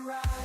ride.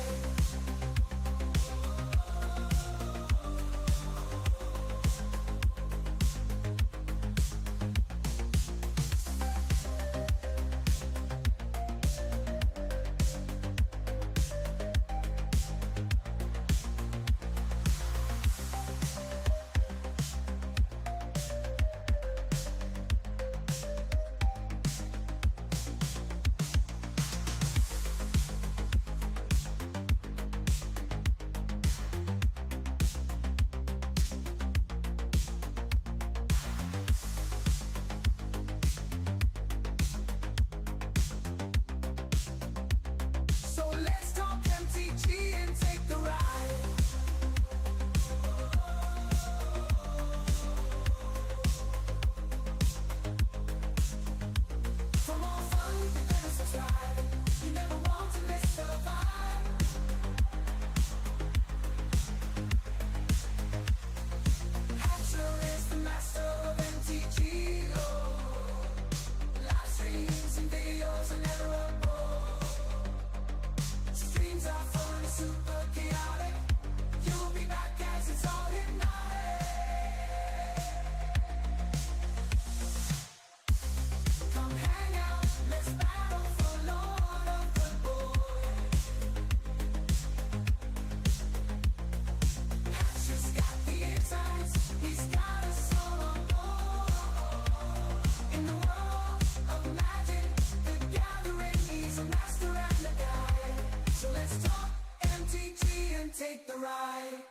Take the ride.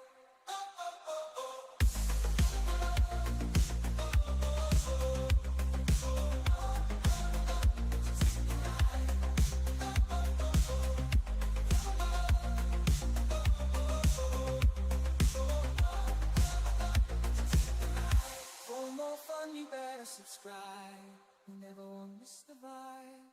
For more fun, you better subscribe. You never want to miss the vibe.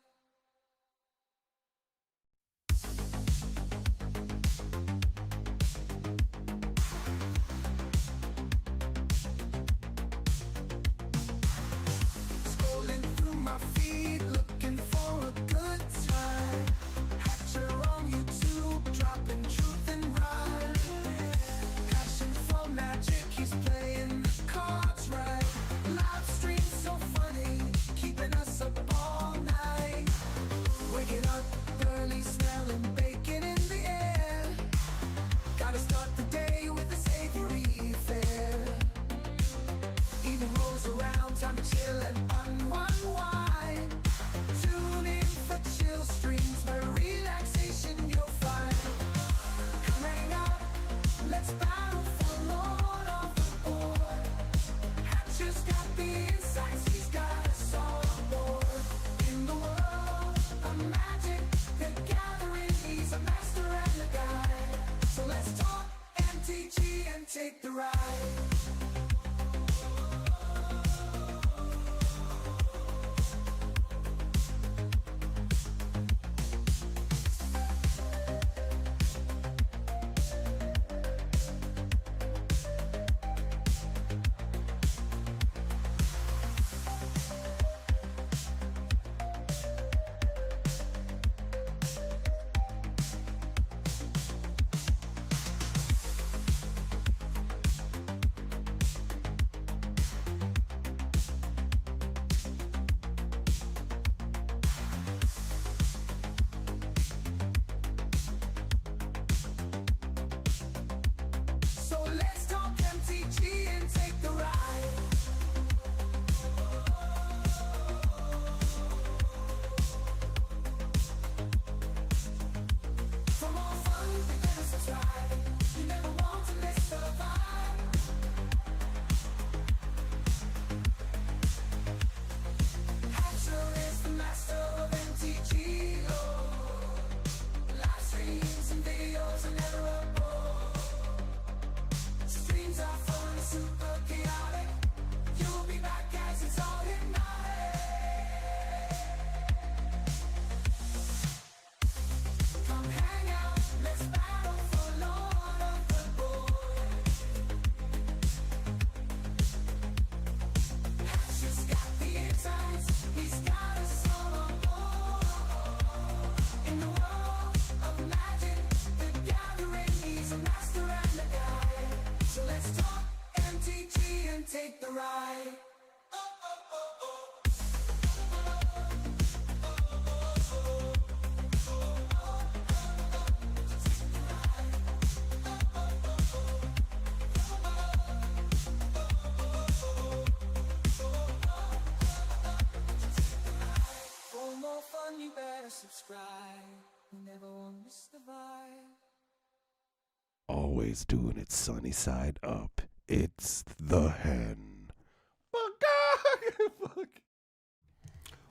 Take the ride. fun, you better subscribe. You never won't miss the vibe. Always doing it sunny side up. It's the hen. Fuck.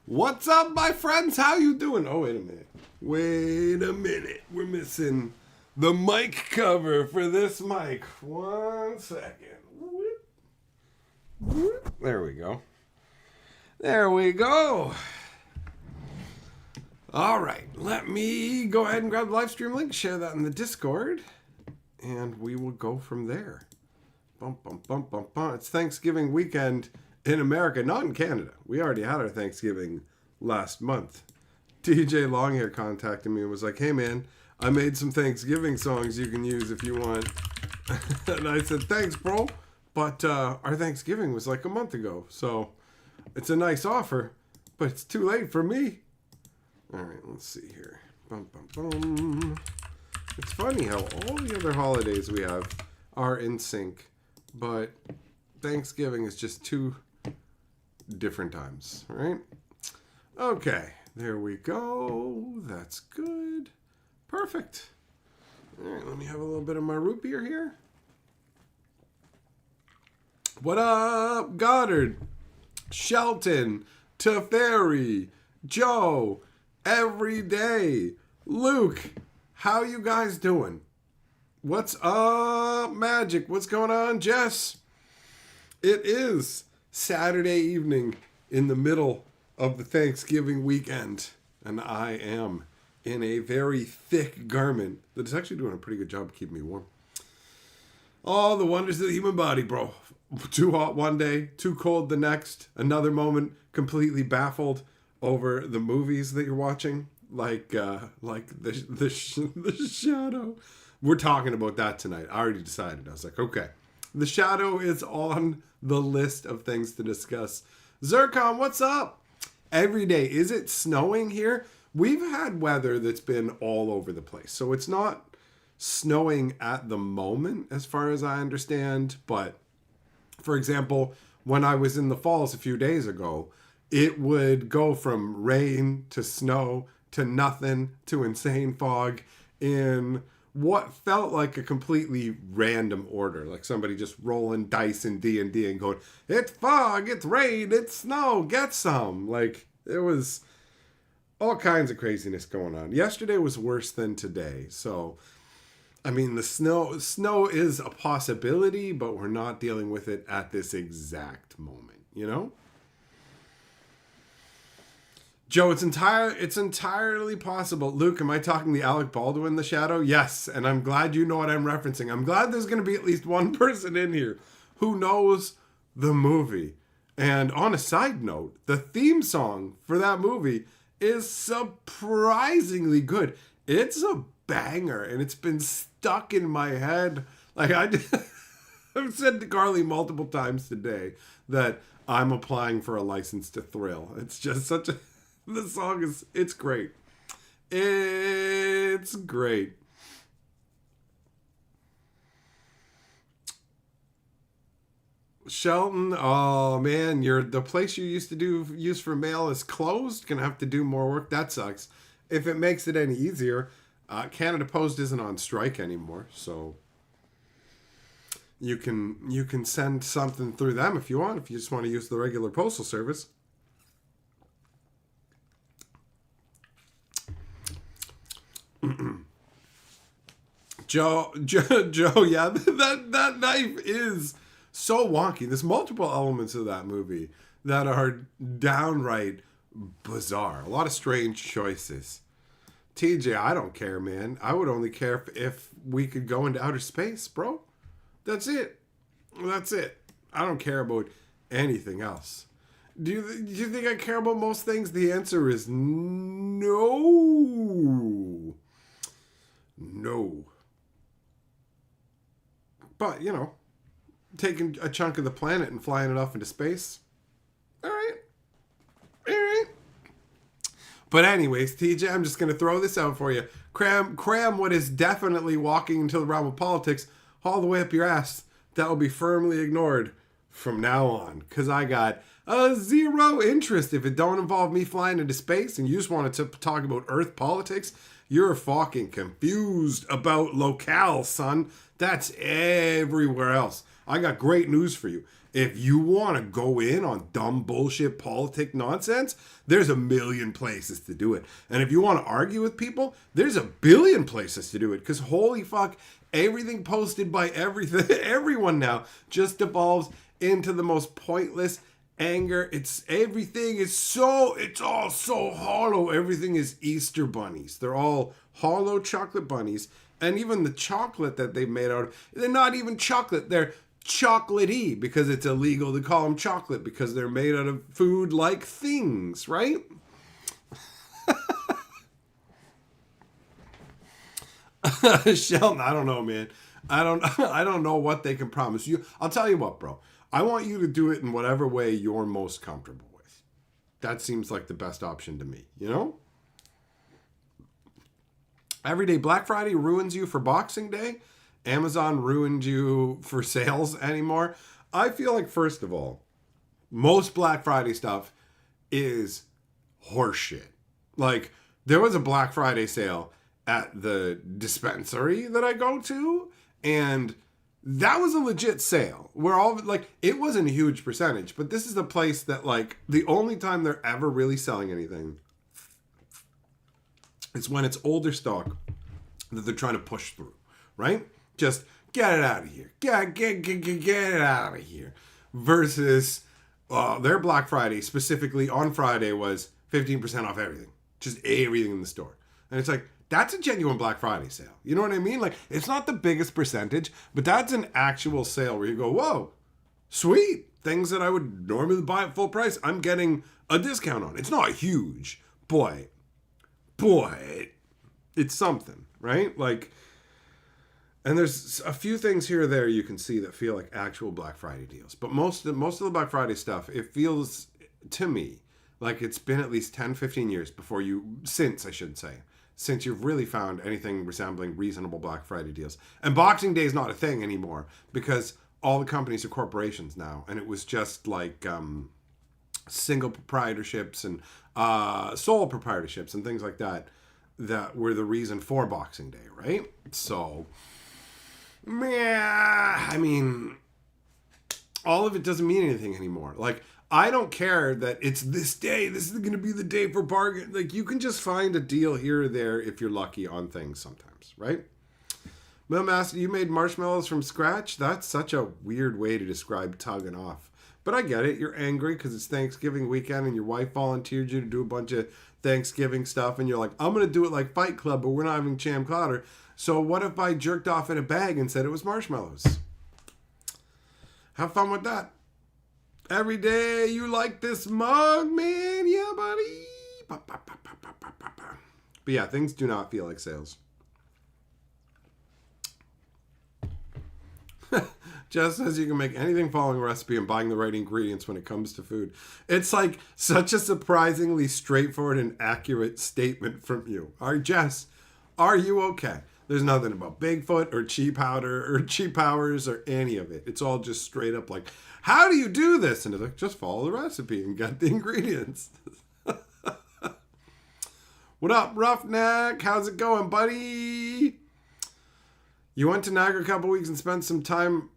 What's up, my friends? How you doing? Oh, wait a minute. We're missing the mic cover for this mic. 1 second. There we go. All right, let me go ahead and grab the live stream link, share that in the Discord, and we will go from there. Bum, bum, bum, bum, bum. It's Thanksgiving weekend in America, not in Canada. We already had our Thanksgiving last month. TJ Longhair contacted me and was like, hey man, I made some Thanksgiving songs you can use if you want. And I said, thanks bro, but our Thanksgiving was like a month ago, so it's a nice offer, but it's too late for me. All right, let's see here. Bum, bum, bum. It's funny how all the other holidays we have are in sync, but Thanksgiving is just two different times, right? Okay, there we go. That's good. Perfect. All right, let me have a little bit of my root beer here. What up, Goddard, Shelton, Teferi, Joe, Everyday, Luke, how you guys doing? What's up, Magic? What's going on, Jess? It is Saturday evening in the middle of the Thanksgiving weekend, and I am in a very thick garment that is actually doing a pretty good job of keeping me warm. All the wonders of the human body, bro. Too hot one day, too cold the next, another moment completely baffled over the movies that you're watching, like the Shadow. We're talking about that tonight. I already decided. I was like, okay, The Shadow is on the list of things to discuss. Zircon, what's up? Every day, is it snowing here? We've had weather that's been all over the place, so it's not snowing at the moment, as far as I understand. But for example, when I was in the falls a few days ago, it would go from rain to snow to nothing to insane fog in what felt like a completely random order, like somebody just rolling dice in D&D and going, it's fog, it's rain, it's snow, get some. Like, it was all kinds of craziness going on. Yesterday was worse than today, so I mean, the snow is a possibility, but we're not dealing with it at this exact moment, you know? Joe, it's entirely possible. Luke, am I talking the Alec Baldwin, The Shadow? Yes, and I'm glad you know what I'm referencing. I'm glad there's going to be at least one person in here who knows the movie. And on a side note, the theme song for that movie is surprisingly good. It's a banger, and it's been stuck in my head. Like, I've said to Carly multiple times today that I'm applying for a license to thrill. It's just such a... The song is... It's great. It's great. Shelton, oh man, the place you used to use for mail is closed. Gonna have to do more work. That sucks. If it makes it any easier, Canada Post isn't on strike anymore, so you can send something through them if you want. If you just want to use the regular postal service. Joe, yeah, that knife is so wonky. There's multiple elements of that movie that are downright bizarre. A lot of strange choices. TJ, I don't care, man. I would only care if we could go into outer space, bro. That's it. I don't care about anything else. Do you think I care about most things? The answer is no. No. But, you know, taking a chunk of the planet and flying it off into space. All right. But anyways, TJ, I'm just going to throw this out for you. Cram what is definitely walking into the realm of politics all the way up your ass. That will be firmly ignored from now on. Because I got Zero interest. If it don't involve me flying into space and you just wanted to talk about Earth politics, you're fucking confused about locale, son. That's everywhere else. I got great news for you. If you want to go in on dumb bullshit politic nonsense, there's a million places to do it. And if you want to argue with people, there's a billion places to do it. Because holy fuck, everything posted by everyone now just devolves into the most pointless anger. It's all so hollow. Everything is Easter bunnies. They're all hollow chocolate bunnies. And even the chocolate that they made out of, they're not even chocolate. They're chocolatey because it's illegal to call them chocolate because they're made out of food-like things, right? Sheldon, I don't know, man. I don't know what they can promise you. I'll tell you what, bro. I want you to do it in whatever way you're most comfortable with. That seems like the best option to me, you know? Every day Black Friday ruins you for Boxing Day. Amazon ruined you for sales anymore. I feel like, first of all, most Black Friday stuff is horseshit. Like, there was a Black Friday sale at the dispensary that I go to, and that was a legit sale. Where all, like, it wasn't a huge percentage, but this is the place that, like, the only time they're ever really selling anything is when it's older stock that they're trying to push through, right? Just get it out of here. Get it out of here. Versus their Black Friday, specifically on Friday, was 15% off everything. Just everything in the store. And it's like, that's a genuine Black Friday sale. You know what I mean? Like, it's not the biggest percentage, but that's an actual sale where you go, whoa, sweet. Things that I would normally buy at full price, I'm getting a discount on. It's not huge, but it's something, right? Like, and there's a few things here or there you can see that feel like actual Black Friday deals. But most of the Black Friday stuff, it feels to me like it's been at least 10, 15 years since you've really found anything resembling reasonable Black Friday deals. And Boxing Day is not a thing anymore because all the companies are corporations now. And it was just like single proprietorships and sole proprietorships and things like that were the reason for Boxing Day, right? So, yeah, I mean, all of it doesn't mean anything anymore. Like, I don't care that it's this day. This is going to be the day for bargain. Like, you can just find a deal here or there if you're lucky on things sometimes, right? Millmaster, you made marshmallows from scratch? That's such a weird way to describe tugging off. But I get it. You're angry because it's Thanksgiving weekend and your wife volunteered you to do a bunch of Thanksgiving stuff. And you're like, I'm going to do it like Fight Club, but we're not having Cham Cotter. So what if I jerked off in a bag and said it was marshmallows? Have fun with that. Every day you like this mug, man. Yeah, buddy. But yeah, things do not feel like sales. Just as you can make anything following a recipe and buying the right ingredients when it comes to food. It's like such a surprisingly straightforward and accurate statement from you. All right, Jess, are you okay? There's nothing about Bigfoot or cheap powder or cheap powers or any of it. It's all just straight up like, how do you do this? And it's like, just follow the recipe and get the ingredients. What up, Roughneck? How's it going, buddy? You went to Niagara a couple weeks and spent some time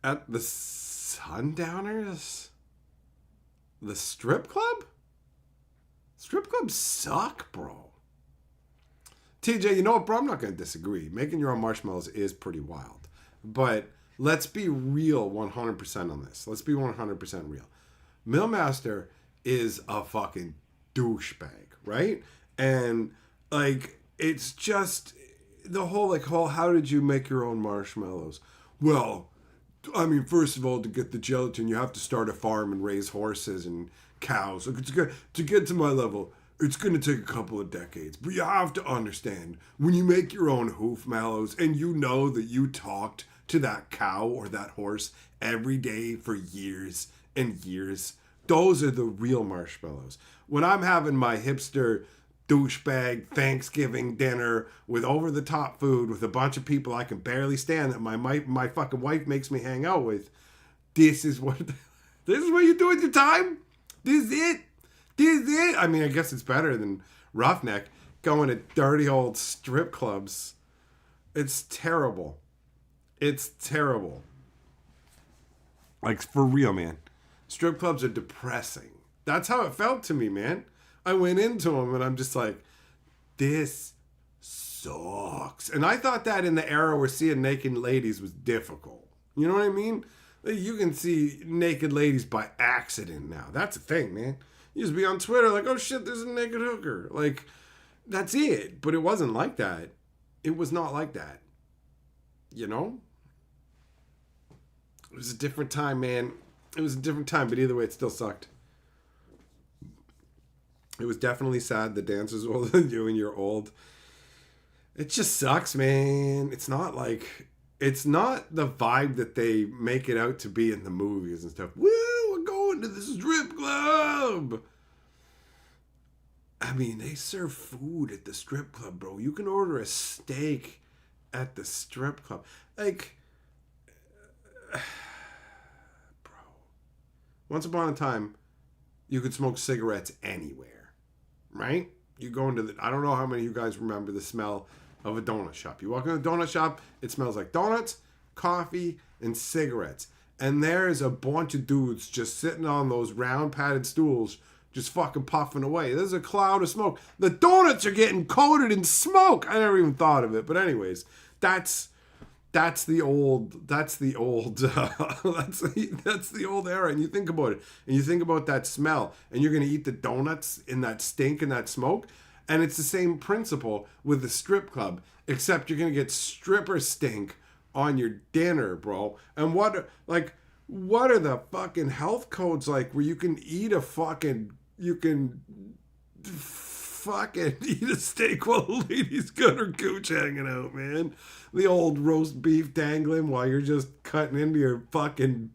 at the Sundowners? The strip club? Strip clubs suck, bro. TJ, you know what, bro? I'm not going to disagree. Making your own marshmallows is pretty wild. But let's be real 100% on this. Let's be 100% real. Millmaster is a fucking douchebag, right? And, like, it's just the whole, how did you make your own marshmallows? Well, I mean, first of all, to get the gelatin, you have to start a farm and raise horses and cows. Look, to get to my level, it's going to take a couple of decades. But you have to understand, when you make your own hoof mallows and you know that you talked to that cow or that horse every day for years and years, those are the real marshmallows. When I'm having my hipster douchebag Thanksgiving dinner with over-the-top food with a bunch of people I can barely stand that my fucking wife makes me hang out with, this is what This is what you do with your time? This is it? This is it? I mean, I guess it's better than Roughneck going to dirty old strip clubs. It's terrible. It's terrible. Like, for real, man. Strip clubs are depressing. That's how it felt to me, man. I went into them and I'm just like, this sucks. And I thought that in the era where seeing naked ladies was difficult. You know what I mean? You can see naked ladies by accident now. That's a thing, man. You just be on Twitter like, oh shit, there's a naked hooker. Like, that's it. But it wasn't like that. It was not like that. You know? It was a different time, man. It was a different time, but either way, it still sucked. It was definitely sad. The dancers were older than you and you're old. It just sucks, man. It's not the vibe that they make it out to be in the movies and stuff. Woo, we're going to the strip club. I mean, they serve food at the strip club, bro. You can order a steak at the strip club. Like, bro. Once upon a time, you could smoke cigarettes anywhere, right? You go into I don't know how many of you guys remember the smell of a donut shop. You walk in a donut shop, it smells like donuts, coffee, and cigarettes. And there's a bunch of dudes just sitting on those round padded stools, just fucking puffing away. There's a cloud of smoke. The donuts are getting coated in smoke. I never even thought of it. But anyways, that's the old that's the old era. And you think about it, and you think about that smell, and you're gonna eat the donuts in that stink and that smoke. And it's the same principle with the strip club, except you're gonna get stripper stink on your dinner, bro. And what are the fucking health codes like where you can eat a fucking eat a steak while the lady's got her gooch hanging out, man. The old roast beef dangling while you're just cutting into your fucking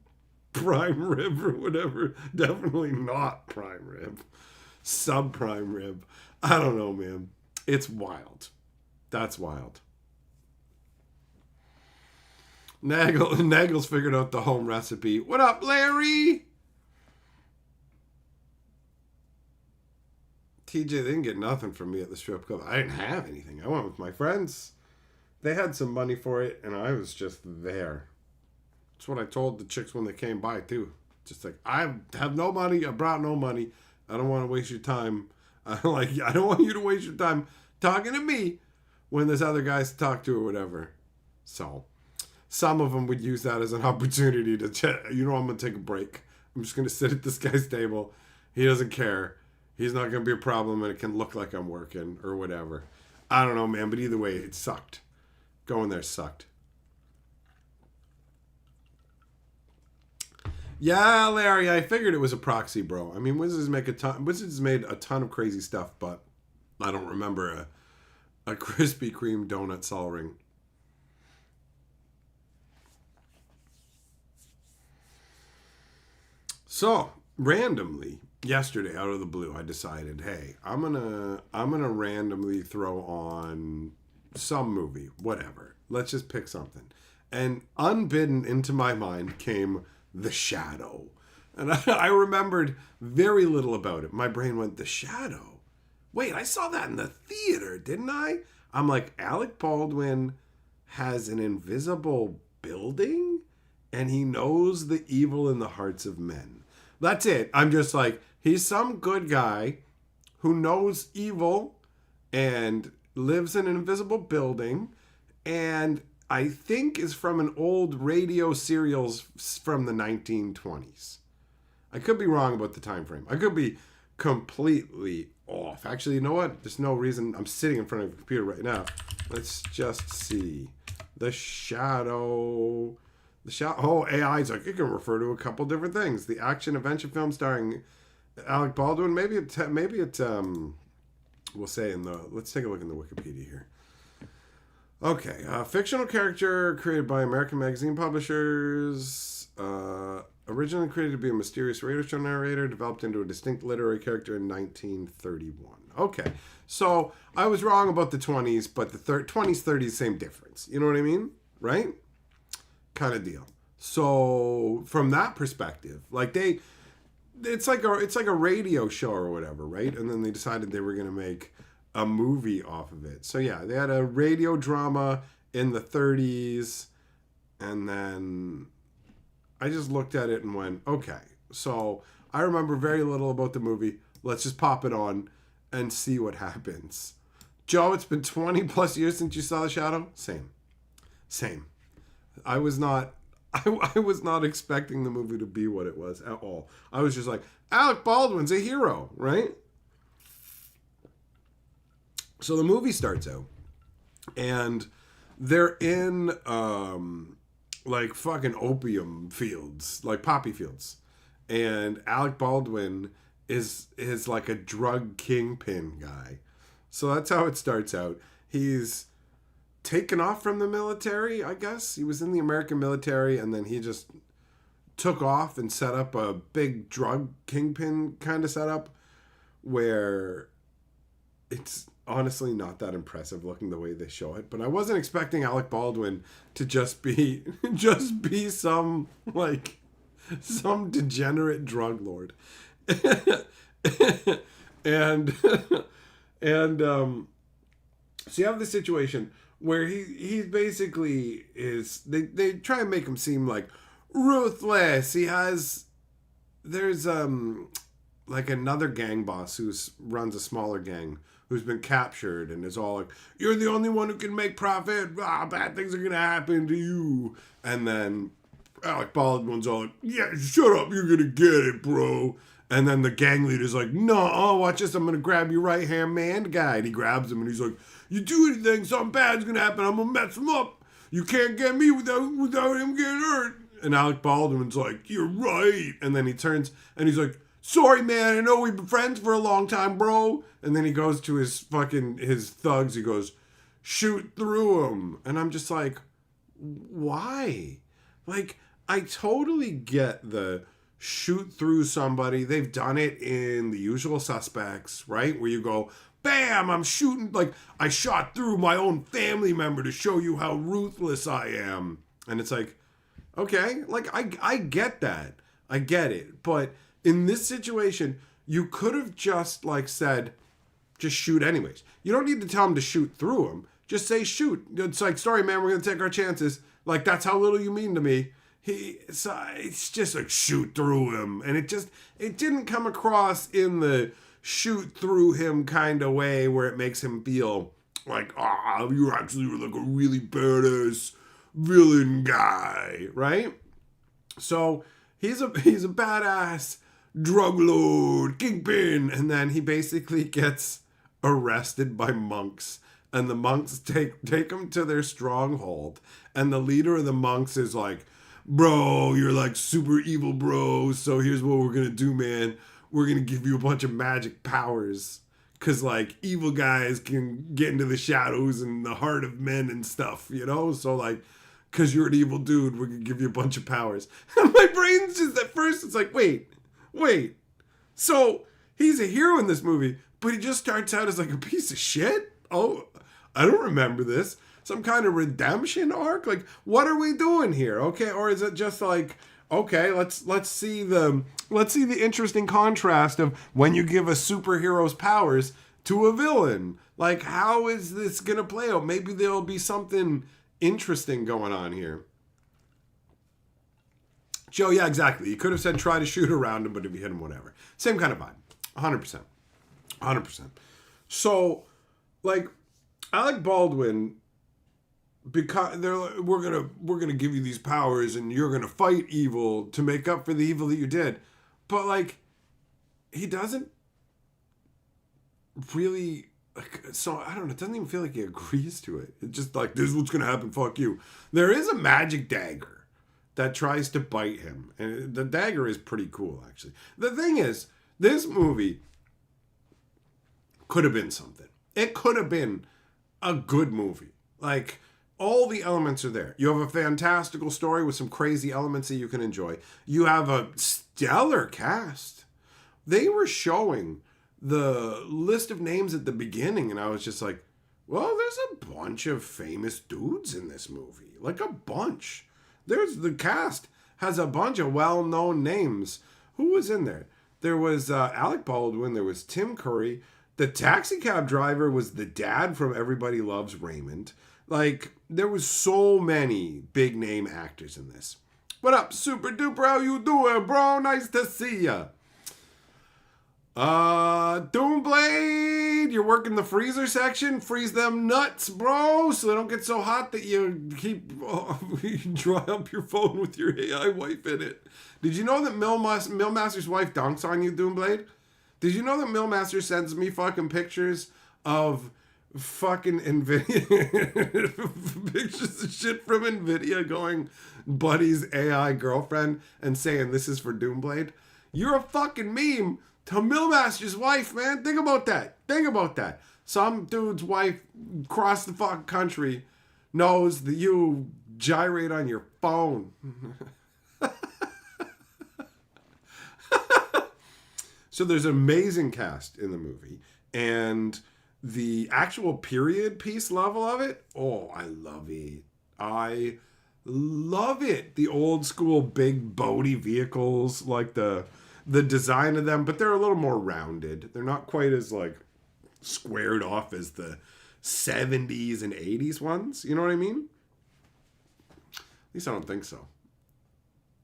prime rib or whatever. Definitely not prime rib. Sub-prime rib. I don't know, man. It's wild. That's wild. Nagel's figured out the home recipe. What up, Larry? TJ, they didn't get nothing from me at the strip club. I didn't have anything. I went with my friends. They had some money for it, and I was just there. That's what I told the chicks when they came by, too. Just like, I have no money. I brought no money. I don't want to waste your time. I don't want you to waste your time talking to me when there's other guys to talk to or whatever. So, some of them would use that as an opportunity to chat. I'm going to take a break. I'm just going to sit at this guy's table. He doesn't care. He's not going to be a problem, and it can look like I'm working or whatever. I don't know, man, but either way, it sucked. Going there sucked. Yeah, Larry, I figured it was a proxy, bro. I mean, Wizards made a ton of crazy stuff, but I don't remember a Krispy Kreme donut sol ring. So, randomly, yesterday, out of the blue, I decided, hey, I'm gonna randomly throw on some movie, whatever. Let's just pick something. And unbidden into my mind came The Shadow. And I remembered very little about it. My brain went, The Shadow? Wait, I saw that in the theater, didn't I? I'm like, Alec Baldwin has an invisible building? And he knows the evil in the hearts of men. That's it. I'm just like, he's some good guy who knows evil and lives in an invisible building, and I think is from an old radio serials from the 1920s. I could be wrong about the time frame. I could be completely off. Actually, you know what? There's no reason. I'm sitting in front of a computer right now. Let's just see. The Shadow. Oh, AI's like, it can refer to a couple different things. The action adventure film starring Alec Baldwin. Maybe it we'll say let's take a look in the Wikipedia here. Okay, fictional character created by American magazine publishers. Originally created to be a mysterious radio show narrator, developed into a distinct literary character in 1931. Okay, so I was wrong about the 20s, but the 20s, 30s, same difference. You know what I mean? Right? Kind of deal. So from that perspective, like it's like a radio show or whatever, right? And then they decided they were going to make a movie off of it. So yeah, they had a radio drama in the 30s, and then I just looked at it and went, okay. So I remember very little about the movie. Let's just pop it on and see what happens. Joe, it's been 20 plus years since you saw The Shadow. Same. I was not expecting the movie to be what it was at all. I was just like, Alec Baldwin's a hero, right? So the movie starts out, and they're in like fucking opium fields, like poppy fields, and Alec Baldwin is like a drug kingpin guy. So that's how it starts out. He's taken off from the military, I guess. He was in the American military, and then he just took off and set up a big drug kingpin kind of setup where it's honestly not that impressive looking the way they show it. But I wasn't expecting Alec Baldwin to just be some degenerate drug lord. and so you have the situation where he basically is, they try and make him seem like ruthless. There's like another gang boss who runs a smaller gang who's been captured and is all like, you're the only one who can make profit, bad things are gonna happen to you. And then Alec Baldwin's all like, yeah, shut up, you're gonna get it, bro. And then the gang leader's like, no, watch this, I'm gonna grab your right hand man guy. And he grabs him and he's like, you do anything, something bad's gonna happen, I'm gonna mess him up. You can't get me without him getting hurt. And Alec Baldwin's like, you're right. And then he turns and he's like, sorry, man, I know we've been friends for a long time, bro. And then he goes to his thugs. He goes, shoot through him. And I'm just like, why? Like, I totally get the shoot through somebody. They've done it in The Usual Suspects, right? Where you go, bam, I'm shooting. Like, I shot through my own family member to show you how ruthless I am. And it's like, okay, like, I get that. I get it. But in this situation, you could have just like said, just shoot anyways. You don't need to tell him to shoot through him. Just say shoot. It's like, sorry, man, we're going to take our chances. Like, that's how little you mean to me. It's just like, shoot through him. And it didn't come across in the shoot through him kind of way where it makes him feel like, you're actually like a really badass villain guy, right? So he's a badass drug lord, kingpin, and then he basically gets arrested by monks, and the monks take him to their stronghold, and the leader of the monks is like, bro, you're like super evil, bro, so here's what we're gonna do, man. We're gonna give you a bunch of magic powers, because like evil guys can get into the shadows and the heart of men and stuff, you know? So like, because you're an evil dude, we're gonna give you a bunch of powers. And my brain's just, at first it's like, wait. So he's a hero in this movie, but he just starts out as like a piece of shit? Oh, I don't remember this. Some kind of redemption arc? Like, what are we doing here? Okay, or is it just like, okay, let's see the interesting contrast of when you give a superhero's powers to a villain. Like, how is this gonna play out? Maybe there'll be something interesting going on here. Joe, yeah, exactly. You could have said try to shoot around him, but if you hit him, whatever. Same kind of vibe. 100%. So, like, Alec Baldwin, because they're like, we're gonna give you these powers and you're gonna fight evil to make up for the evil that you did. But like, he doesn't really, like, so I don't know, it doesn't even feel like he agrees to it. It's just like, this is what's gonna happen, fuck you. There is a magic dagger that tries to bite him. And the dagger is pretty cool, actually. The thing is, this movie could have been something. It could have been a good movie. Like, all the elements are there. You have a fantastical story with some crazy elements that you can enjoy. You have a stellar cast. They were showing the list of names at the beginning, and I was just like, well, there's a bunch of famous dudes in this movie. Like, a bunch. There's the cast has a bunch of well-known names. Who was in there? There was Alec Baldwin. There was Tim Curry. The taxi cab driver was the dad from Everybody Loves Raymond. Like, there was so many big name actors in this. What up, Super Duper? How you doing, bro? Nice to see ya. Doomblade, you're working the freezer section. Freeze them nuts, bro, so they don't get so hot that you keep you dry up your phone with your AI wife in it. Did you know that Millmaster's wife dunks on you, Doomblade? Did you know that Millmaster sends me fucking pictures of fucking NVIDIA pictures of shit from NVIDIA going Buddy's AI girlfriend and saying this is for Doomblade? You're a fucking meme to Millmaster's wife, man. Think about that. Think about that. Some dude's wife across the fucking country knows that you gyrate on your phone. So there's an amazing cast in the movie. And the actual period piece level of it, oh, I love it. I love it. The old school big boaty vehicles, like the design of them, but they're a little more rounded. They're not quite as like squared off as the 70s and 80s ones. You know what I mean? At least I don't think so.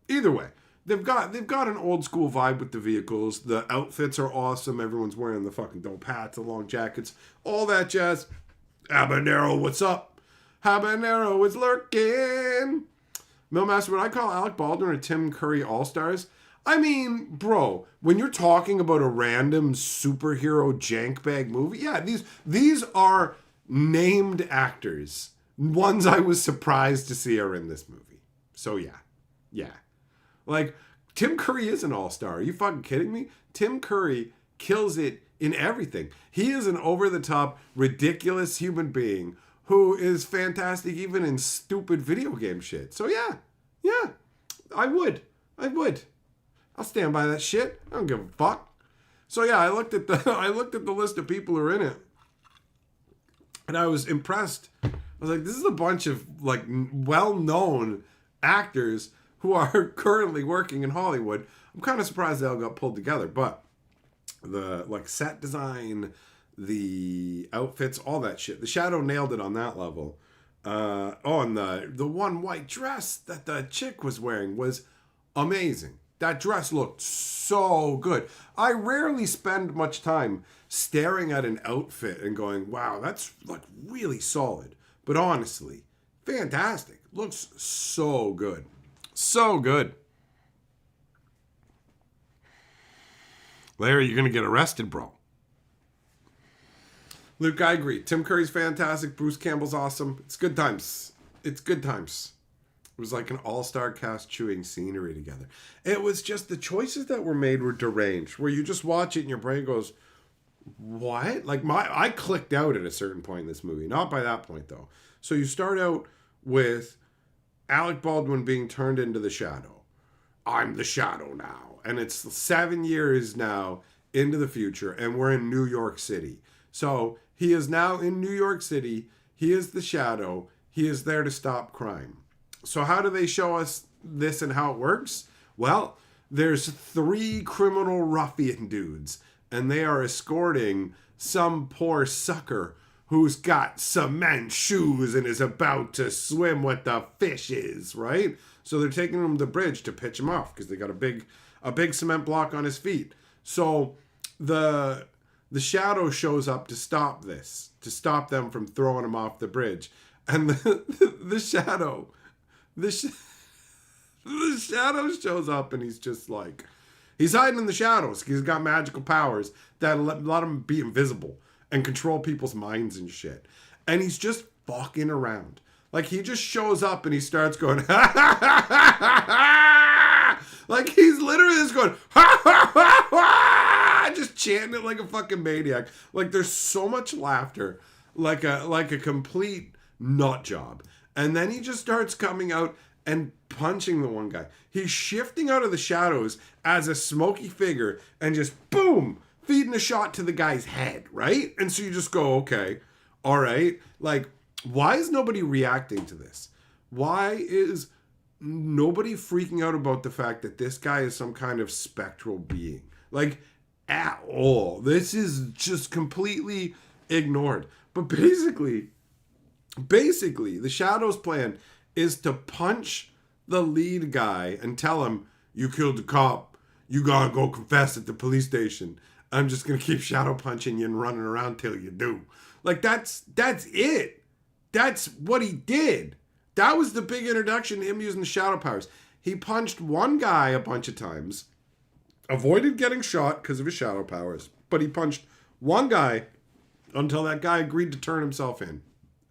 Either way, they've got an old school vibe with the vehicles. The outfits are awesome. Everyone's wearing the fucking dope hats, the long jackets, all that jazz. Habanero, what's up? Habanero is lurking. Millmaster, would I call Alec Baldwin or Tim Curry all-stars? I mean, bro, when you're talking about a random superhero jankbag movie, yeah, these are named actors. Ones I was surprised to see are in this movie. So yeah. Like, Tim Curry is an all-star. Are you fucking kidding me? Tim Curry kills it in everything. He is an over-the-top, ridiculous human being who is fantastic even in stupid video game shit. So yeah, I would. I'll stand by that shit. I don't give a fuck. So yeah, I looked at the list of people who are in it, and I was impressed. I was like, this is a bunch of like well-known actors who are currently working in Hollywood. I'm kind of surprised they all got pulled together, but the like set design, the outfits, all that shit. The Shadow nailed it on that level. And the one white dress that the chick was wearing was amazing. That dress looked so good. I rarely spend much time staring at an outfit and going, wow, that's like really solid. But honestly, fantastic. Looks so good. So good. Larry, you're going to get arrested, bro. Luke, I agree. Tim Curry's fantastic. Bruce Campbell's awesome. It's good times. It was like an all-star cast chewing scenery together. It was just the choices that were made were deranged, where you just watch it and your brain goes, what? Like I clicked out at a certain point in this movie. Not by that point, though. So you start out with Alec Baldwin being turned into the Shadow. I'm the Shadow now. And it's 7 years now into the future, and we're in New York City. So he is now in New York City. He is the Shadow. He is there to stop crime. So how do they show us this and how it works? Well, there's 3 criminal ruffian dudes, and they are escorting some poor sucker who's got cement shoes and is about to swim with the fishes, right? So they're taking him to the bridge to pitch him off because they got a big cement block on his feet. So the Shadow shows up to stop this, to stop them from throwing him off the bridge. And the Shadow shows up, and he's just like, he's hiding in the shadows. He's got magical powers that let him be invisible and control people's minds and shit. And he's just fucking around. Like, he just shows up and he starts going, ha ha ha ha ha ha! Like, he's literally just going, ha ha ha ha! Just chanting it like a fucking maniac. Like, there's so much laughter, like a complete nut job. And then he just starts coming out and punching the one guy. He's shifting out of the shadows as a smoky figure and just boom, feeding a shot to the guy's head, right? And so you just go, okay, all right. Like, why is nobody reacting to this? Why is nobody freaking out about the fact that this guy is some kind of spectral being. Like, at all. This is just completely ignored. But basically, the Shadow's plan is to punch the lead guy and tell him, you killed the cop. You gotta go confess at the police station. I'm just gonna keep shadow punching you and running around till you do. Like, that's it. That's what he did. That was the big introduction to him using the shadow powers. He punched one guy a bunch of times, avoided getting shot because of his shadow powers, but he punched one guy until that guy agreed to turn himself in.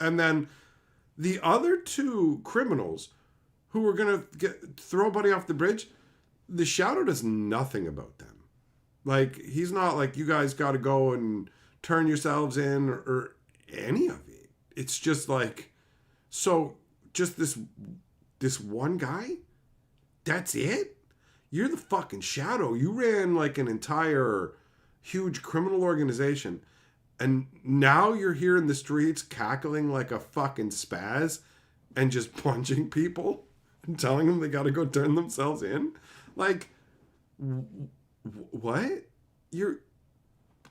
And then the other two criminals who were going to throw a buddy off the bridge, the shadow does nothing about them. Like, he's not like, you guys got to go and turn yourselves in or any of it. It's just like, so just this one guy? That's it? You're the fucking shadow. You ran like an entire huge criminal organization. And now you're here in the streets cackling like a fucking spaz and just punching people and telling them they got to go turn themselves in? Like, what?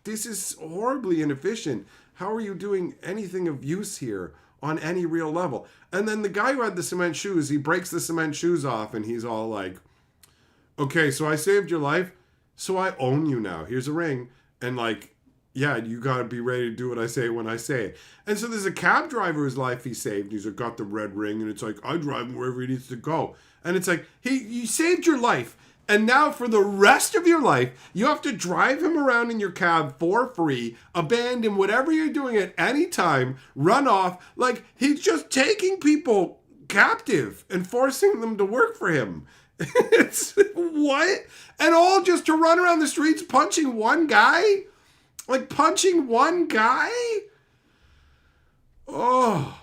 This is horribly inefficient. How are you doing anything of use here on any real level? And then the guy who had the cement shoes, he breaks the cement shoes off and he's all like, okay, so I saved your life, so I own you now. Here's a ring. And like, yeah, you got to be ready to do what I say when I say it. And so there's a cab driver whose life he saved. He's like, got the red ring. And it's like, I drive him wherever he needs to go. And it's like, you saved your life. And now for the rest of your life, you have to drive him around in your cab for free, abandon whatever you're doing at any time, run off. Like, he's just taking people captive and forcing them to work for him. It's what? And all just to run around the streets punching one guy? Like, punching one guy? Oh.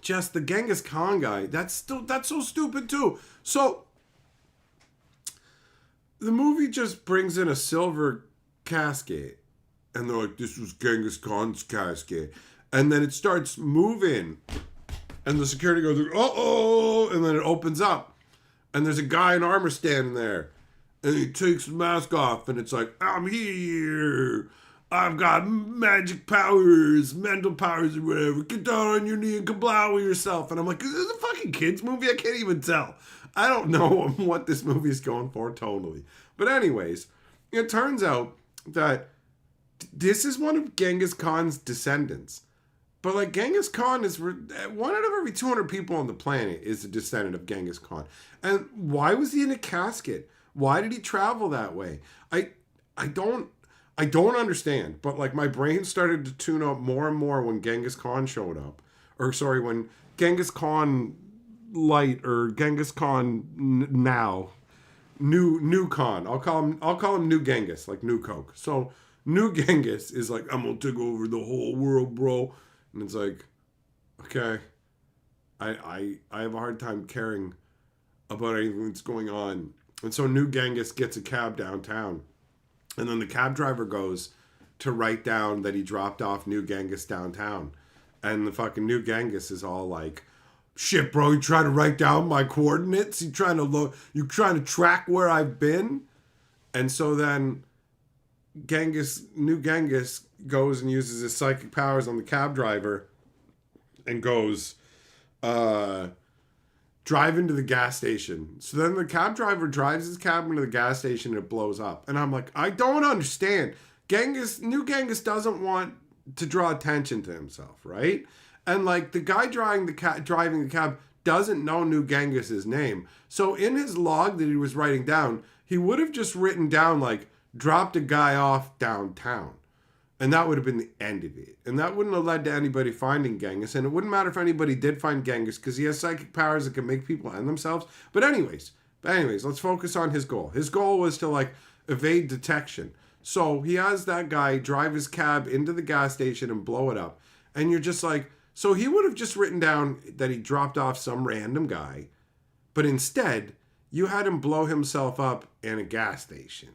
Just the Genghis Khan guy. That's so stupid too. So the movie just brings in a silver casket. And they're like, this was Genghis Khan's casket. And then it starts moving. And the security goes, uh-oh. And then it opens up. And there's a guy in armor standing there. And he takes the mask off. And it's like, I'm here. I've got magic powers, mental powers or whatever. Get down on your knee and kablow yourself. And I'm like, is this a fucking kid's movie? I can't even tell. I don't know what this movie is going for totally. But anyways, it turns out that this is one of Genghis Khan's descendants. But like, Genghis Khan is one out of every 200 people on the planet is a descendant of Genghis Khan. And why was he in a casket? Why did he travel that way? I don't understand, but like, my brain started to tune up more and more when Genghis Khan showed up. Or sorry, when Genghis Khan Light or Genghis Khan now, new Khan. I'll call him New Genghis, like New Coke. So New Genghis is like, I'm gonna take over the whole world, bro. And it's like, okay, I have a hard time caring about anything that's going on. And so New Genghis gets a cab downtown. And then the cab driver goes to write down that he dropped off New Genghis downtown. And the fucking New Genghis is all like, shit, bro, you trying to write down my coordinates? You trying to track where I've been? And so then New Genghis goes and uses his psychic powers on the cab driver and goes, drive into the gas station. So then the cab driver drives his cab into the gas station and it blows up. And I'm like, I don't understand. New Genghis doesn't want to draw attention to himself, right? And like, the guy driving the cab doesn't know New Genghis's name. So in his log that he was writing down, he would have just written down like, dropped a guy off downtown. And that would have been the end of it. And that wouldn't have led to anybody finding Genghis. And it wouldn't matter if anybody did find Genghis, because he has psychic powers that can make people end themselves. But anyways, let's focus on his goal. His goal was to like evade detection. So he has that guy drive his cab into the gas station and blow it up. And you're just like, so he would have just written down that he dropped off some random guy. But instead, you had him blow himself up in a gas station.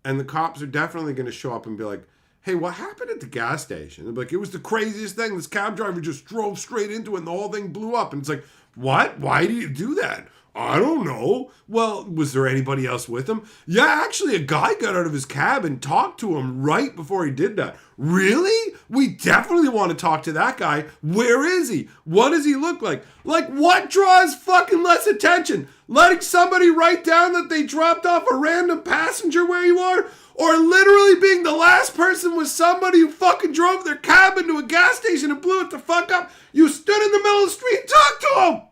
And the cops are definitely going to show up and be like, hey, what happened at the gas station? They're like, it was the craziest thing. This cab driver just drove straight into it and the whole thing blew up. And it's like, what? Why did you do that? I don't know. Well, was there anybody else with him? Yeah, actually, a guy got out of his cab and talked to him right before he did that. Really? We definitely want to talk to that guy. Where is he? What does he look like? Like, what draws fucking less attention? Letting somebody write down that they dropped off a random passenger where you are? Or literally being the last person with somebody who fucking drove their cab into a gas station and blew it the fuck up? You stood in the middle of the street and talked to him!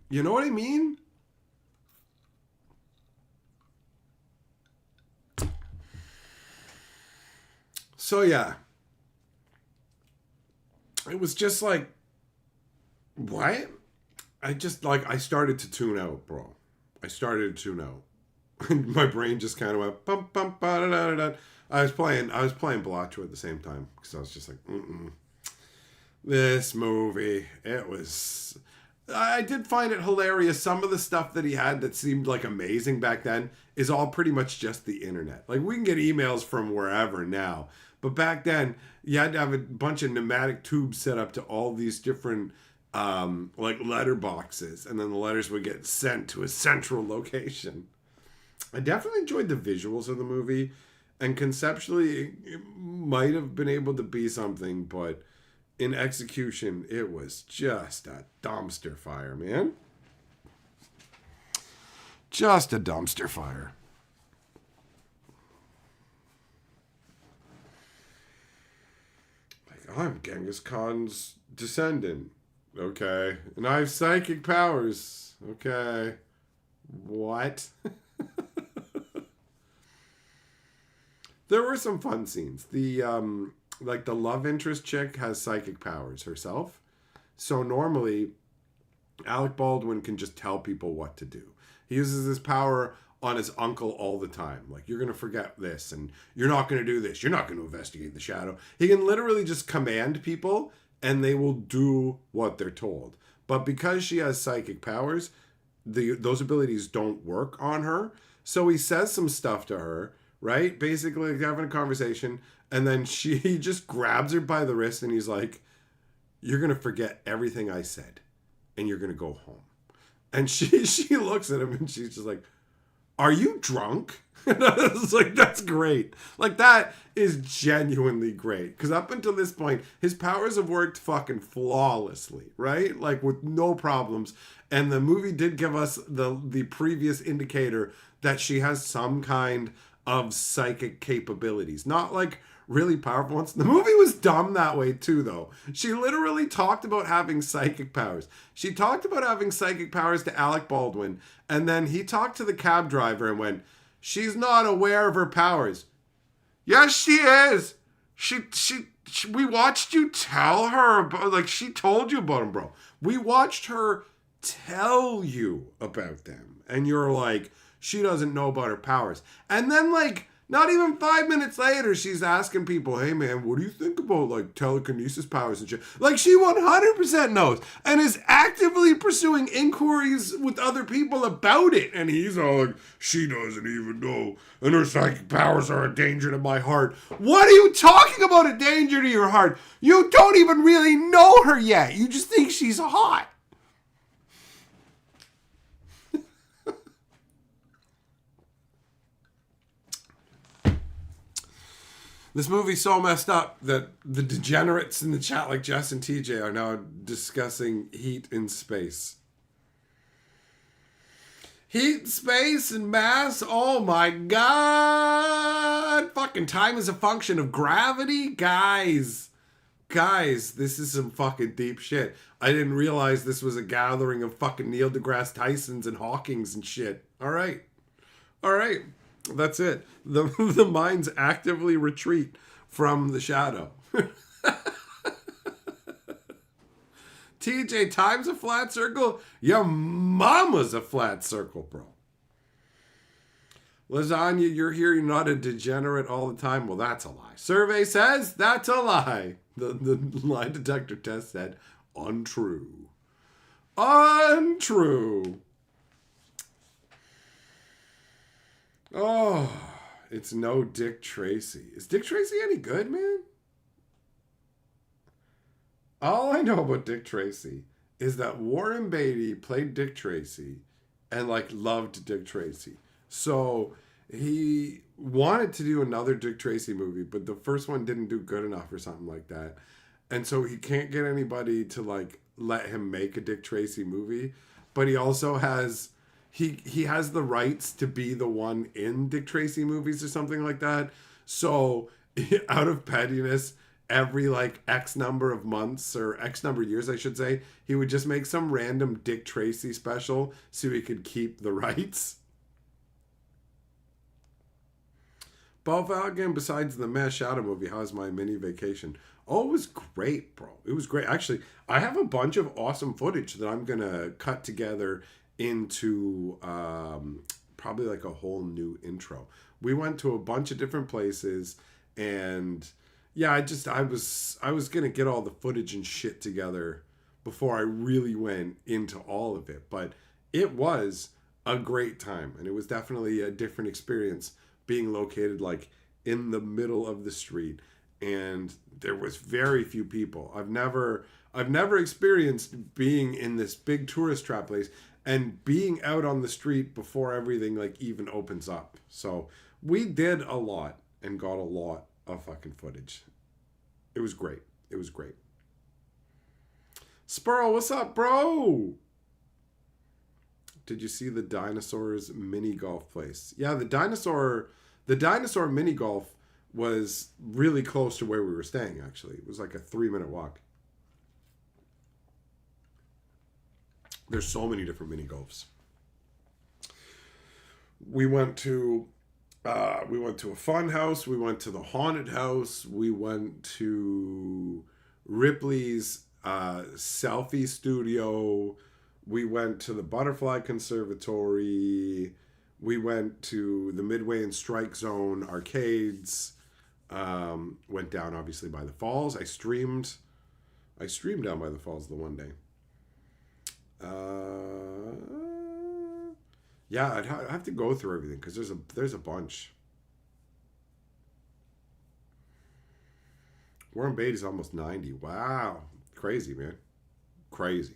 You know what I mean? So yeah. It was just like, what? I started to tune out, bro. I started to tune out. My brain just kind of went, bum, bum, ba, da, da, da. I was playing Bellagio at the same time. Because I was just like, this movie, it was... I did find it hilarious. Some of the stuff that he had that seemed like amazing back then is all pretty much just the internet. Like, we can get emails from wherever now. But back then, you had to have a bunch of pneumatic tubes set up to all these different, like, letter boxes. And then the letters would get sent to a central location. I definitely enjoyed the visuals of the movie. And conceptually, it might have been able to be something, but... in execution, it was just a dumpster fire, man. Just a dumpster fire. Like, I'm Genghis Khan's descendant. Okay. And I have psychic powers. Okay. What? There were some fun scenes. Like the love interest chick has psychic powers herself. So normally, Alec Baldwin can just tell people what to do. He uses this power on his uncle all the time. Like, you're going to forget this and you're not going to do this. You're not going to investigate the shadow. He can literally just command people and they will do what they're told. But because she has psychic powers, those abilities don't work on her. So he says some stuff to her, right? Basically, like having a conversation. And then he just grabs her by the wrist and he's like, you're going to forget everything I said and you're going to go home. And she looks at him and she's just like, are you drunk? And I was like, that's great. Like, that is genuinely great. Because up until this point, his powers have worked fucking flawlessly, right? Like, with no problems. And the movie did give us the previous indicator that she has some kind of psychic capabilities. Not like really powerful ones. The movie was dumb that way too, though. She literally talked about having psychic powers. She talked about having psychic powers to Alec Baldwin, and then he talked to the cab driver and went, she's not aware of her powers. Yes, she is. We watched you tell her about, like, she told you about them, bro. We watched her tell you about them, and you're like, she doesn't know about her powers. And then, like, not even 5 minutes later, she's asking people, hey, man, what do you think about, like, telekinesis powers and shit? Like, she 100% knows and is actively pursuing inquiries with other people about it. And he's all like, she doesn't even know. And her psychic powers are a danger to my heart. What are you talking about, a danger to your heart? You don't even really know her yet. You just think she's hot. This movie's so messed up that the degenerates in the chat like Jess and TJ are now discussing heat in space. Heat, space, and mass? Oh my god! Fucking time is a function of gravity? Guys, this is some fucking deep shit. I didn't realize this was a gathering of fucking Neil deGrasse Tysons and Hawkings and shit. Alright. That's it. The minds actively retreat from the shadow. TJ, time's a flat circle? Your mama's a flat circle, bro. Lasagna, you're here, you're not a degenerate all the time. Well, that's a lie. Survey says that's a lie. The lie detector test said untrue. Untrue. Oh, It's no Dick Tracy. Is Dick Tracy any good, man? All I know about Dick Tracy is that Warren Beatty played Dick Tracy and like loved Dick Tracy. So he wanted to do another Dick Tracy movie, but the first one didn't do good enough or something like that. And so he can't get anybody to like let him make a Dick Tracy movie, but he also has he has the rights to be the one in Dick Tracy movies or something like that. So out of pettiness, every like X number of months or X number of years, I should say, he would just make some random Dick Tracy special so he could keep the rights. Bob Falcon, besides the Mass Shadow movie, how's my mini vacation? Oh, it was great, bro. It was great. Actually, I have a bunch of awesome footage that I'm going to cut together into probably like a whole new intro. We went to a bunch of different places, and yeah, I was going to get all the footage and shit together before I really went into all of it. But it was a great time, and it was definitely a different experience being located like in the middle of the street, and there was very few people. I've never experienced being in this big tourist trap place and being out on the street before everything like even opens up. So we did a lot and got a lot of fucking footage. It was great. It was great. Spurl, what's up, bro? Did you see the dinosaurs mini golf place? Yeah, the dinosaur mini golf was really close to where we were staying, actually. It was like a 3-minute walk. There's so many different mini golfs. We went to a fun house. We went to the haunted house. We went to Ripley's selfie studio. We went to the Butterfly Conservatory. We went to the Midway and Strike Zone arcades. Went down, obviously, by the falls. I streamed down by the falls the one day. Yeah, I'd have to go through everything because there's a bunch. Warren Beatty's almost 90. Wow. Crazy, man. Crazy.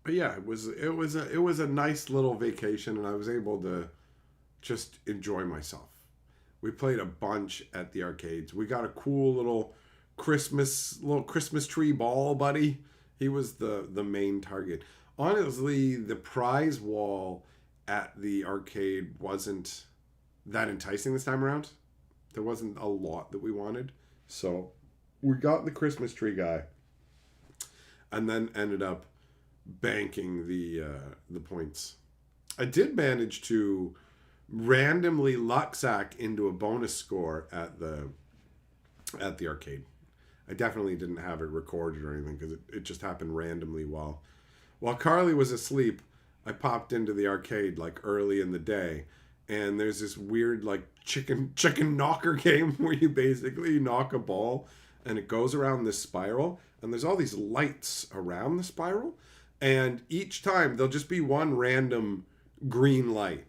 But yeah, it was a nice little vacation, and I was able to just enjoy myself. We played a bunch at the arcades. We got a cool little Christmas tree ball buddy. He was the main target. Honestly, the prize wall at the arcade wasn't that enticing this time around. There wasn't a lot that we wanted. So we got the Christmas tree guy and then ended up banking the points. I did manage to randomly lucksack into a bonus score at the arcade. I definitely didn't have it recorded or anything because it just happened randomly while Carly was asleep. I popped into the arcade like early in the day, and there's this weird like chicken knocker game where you basically knock a ball and it goes around this spiral, and there's all these lights around the spiral, and each time there'll just be one random green light,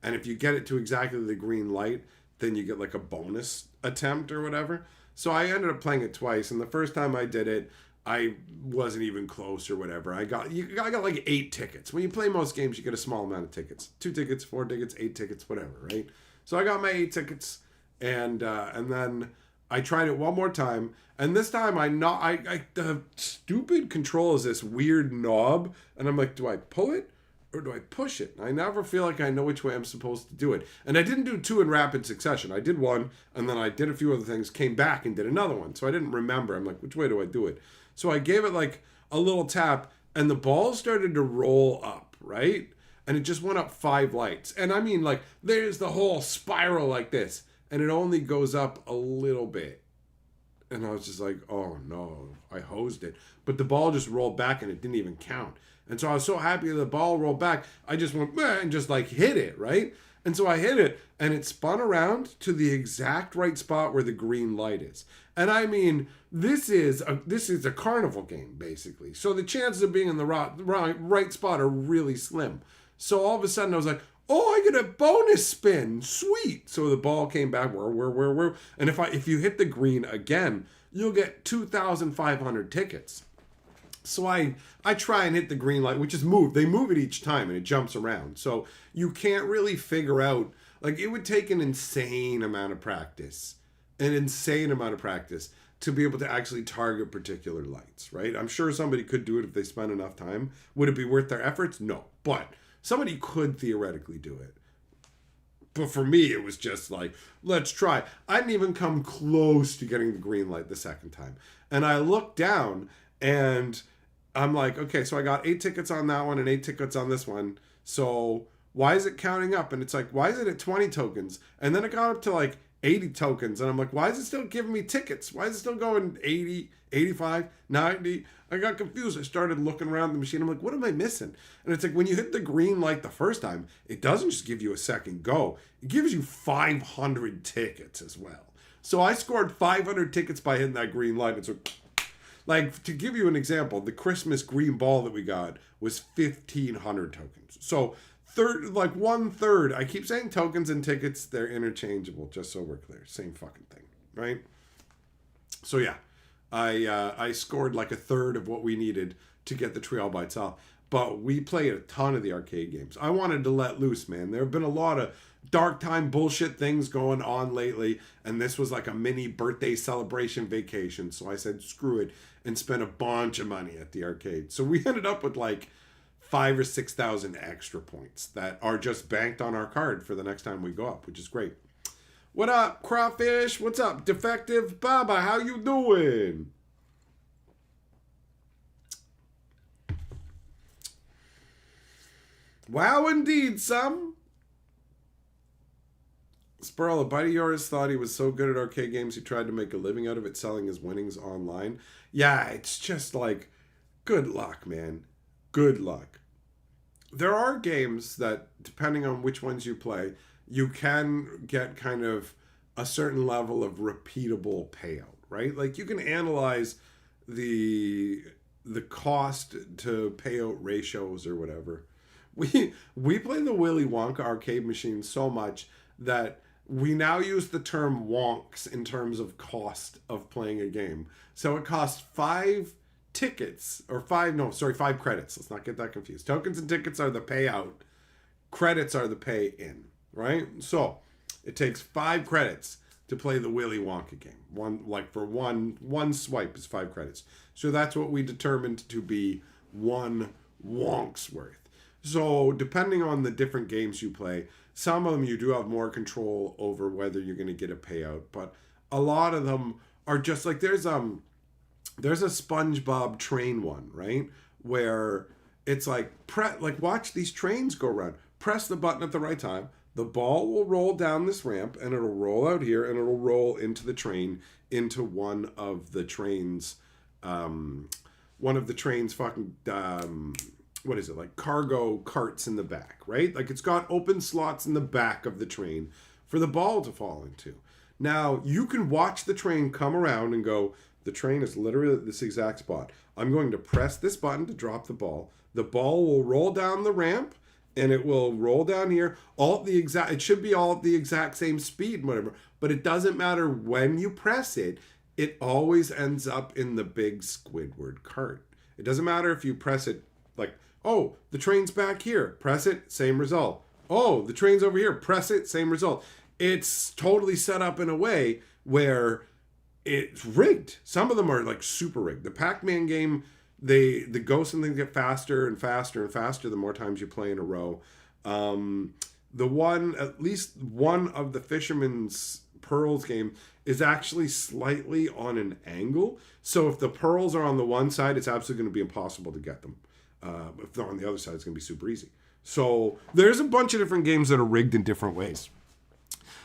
and if you get it to exactly the green light, then you get like a bonus attempt or whatever. So I ended up playing it twice, and the first time I did it, I wasn't even close or whatever. I got like 8 tickets. When you play most games, you get a small amount of tickets. 2 tickets, 4 tickets, 8 tickets, whatever, right? So I got my 8 tickets, and then I tried it one more time, and this time the stupid control is this weird knob, and I'm like, do I pull it or do I push it? I never feel like I know which way I'm supposed to do it. And I didn't do 2 in rapid succession. I did one, and then I did a few other things, came back and did another one. So I didn't remember. I'm like, which way do I do it? So I gave it like a little tap, and the ball started to roll up, right? And it just went up 5 lights. And I mean, like, there's the whole spiral like this, and it only goes up a little bit. And I was just like, oh no, I hosed it. But the ball just rolled back and it didn't even count. And so I was so happy that the ball rolled back. I just went, meh, and just like hit it, right? And so I hit it and it spun around to the exact right spot where the green light is. And I mean, this is a carnival game, basically. So the chances of being in the right spot are really slim. So all of a sudden I was like, oh, I get a bonus spin. Sweet. So the ball came back. Where. And if you hit the green again, you'll get 2,500 tickets. So I try and hit the green light, which is moved. They move it each time and it jumps around. So you can't really figure out, like it would take an insane amount of practice to be able to actually target particular lights, right? I'm sure somebody could do it if they spent enough time. Would it be worth their efforts? No. But somebody could theoretically do it. But for me, it was just like, let's try. I didn't even come close to getting the green light the second time. And I looked down and I'm like, okay, so I got 8 tickets on that one and 8 tickets on this one. So why is it counting up? And it's like, why is it at 20 tokens? And then it got up to like 80 tokens. And I'm like, why is it still giving me tickets? Why is it still going 80, 85, 90? I got confused. I started looking around the machine. I'm like, what am I missing? And it's like, when you hit the green light the first time, it doesn't just give you a second go. It gives you 500 tickets as well. So I scored 500 tickets by hitting that green light. It's like, to give you an example, the Christmas green ball that we got was 1,500 tokens. So one third, I keep saying tokens and tickets, they're interchangeable, just so we're clear. Same fucking thing, right? So yeah, I scored like a third of what we needed to get the trail by itself. But we played a ton of the arcade games. I wanted to let loose, man. There have been a lot of dark time bullshit things going on lately, and this was like a mini birthday celebration vacation. So I said, screw it, and spent a bunch of money at the arcade. So we ended up with like 5,000 or 6,000 extra points that are just banked on our card for the next time we go up, which is great. What up, Crawfish? What's up, Defective Baba? How you doing? Wow, indeed, some. Sperl, a buddy of yours thought he was so good at arcade games he tried to make a living out of it selling his winnings online. Yeah, it's just like, good luck, man. Good luck. There are games that, depending on which ones you play, you can get kind of a certain level of repeatable payout, right? Like you can analyze the cost to payout ratios or whatever. We play the Willy Wonka arcade machine so much that we now use the term wonks in terms of cost of playing a game. So it costs 5 credits. Let's not get that confused. Tokens and tickets are the payout. Credits are the pay in, right? So it takes 5 credits to play the Willy Wonka game. One swipe is 5 credits. So that's what we determined to be 1 wonk's worth. So depending on the different games you play, some of them you do have more control over whether you're going to get a payout, but a lot of them are just like there's a SpongeBob train one, right? Where it's like watch these trains go around. Press the button at the right time. The ball will roll down this ramp and it'll roll out here and it'll roll into the train, into one of the trains fucking what is it, like cargo carts in the back, right? Like it's got open slots in the back of the train for the ball to fall into. Now you can watch the train come around and go, the train is literally at this exact spot. I'm going to press this button to drop the ball. The ball will roll down the ramp and it will roll down here. It should be all at the exact same speed and whatever, but it doesn't matter when you press it. It always ends up in the big Squidward cart. It doesn't matter if you press it like, oh, the train's back here. Press it, same result. Oh, the train's over here. Press it, same result. It's totally set up in a way where it's rigged. Some of them are like super rigged. The Pac-Man game, the ghosts and things get faster and faster and faster the more times you play in a row. At least one of the Fisherman's Pearls game is actually slightly on an angle. So if the pearls are on the one side, it's absolutely going to be impossible to get them. If they're on the other side, it's going to be super easy. So there's a bunch of different games that are rigged in different ways.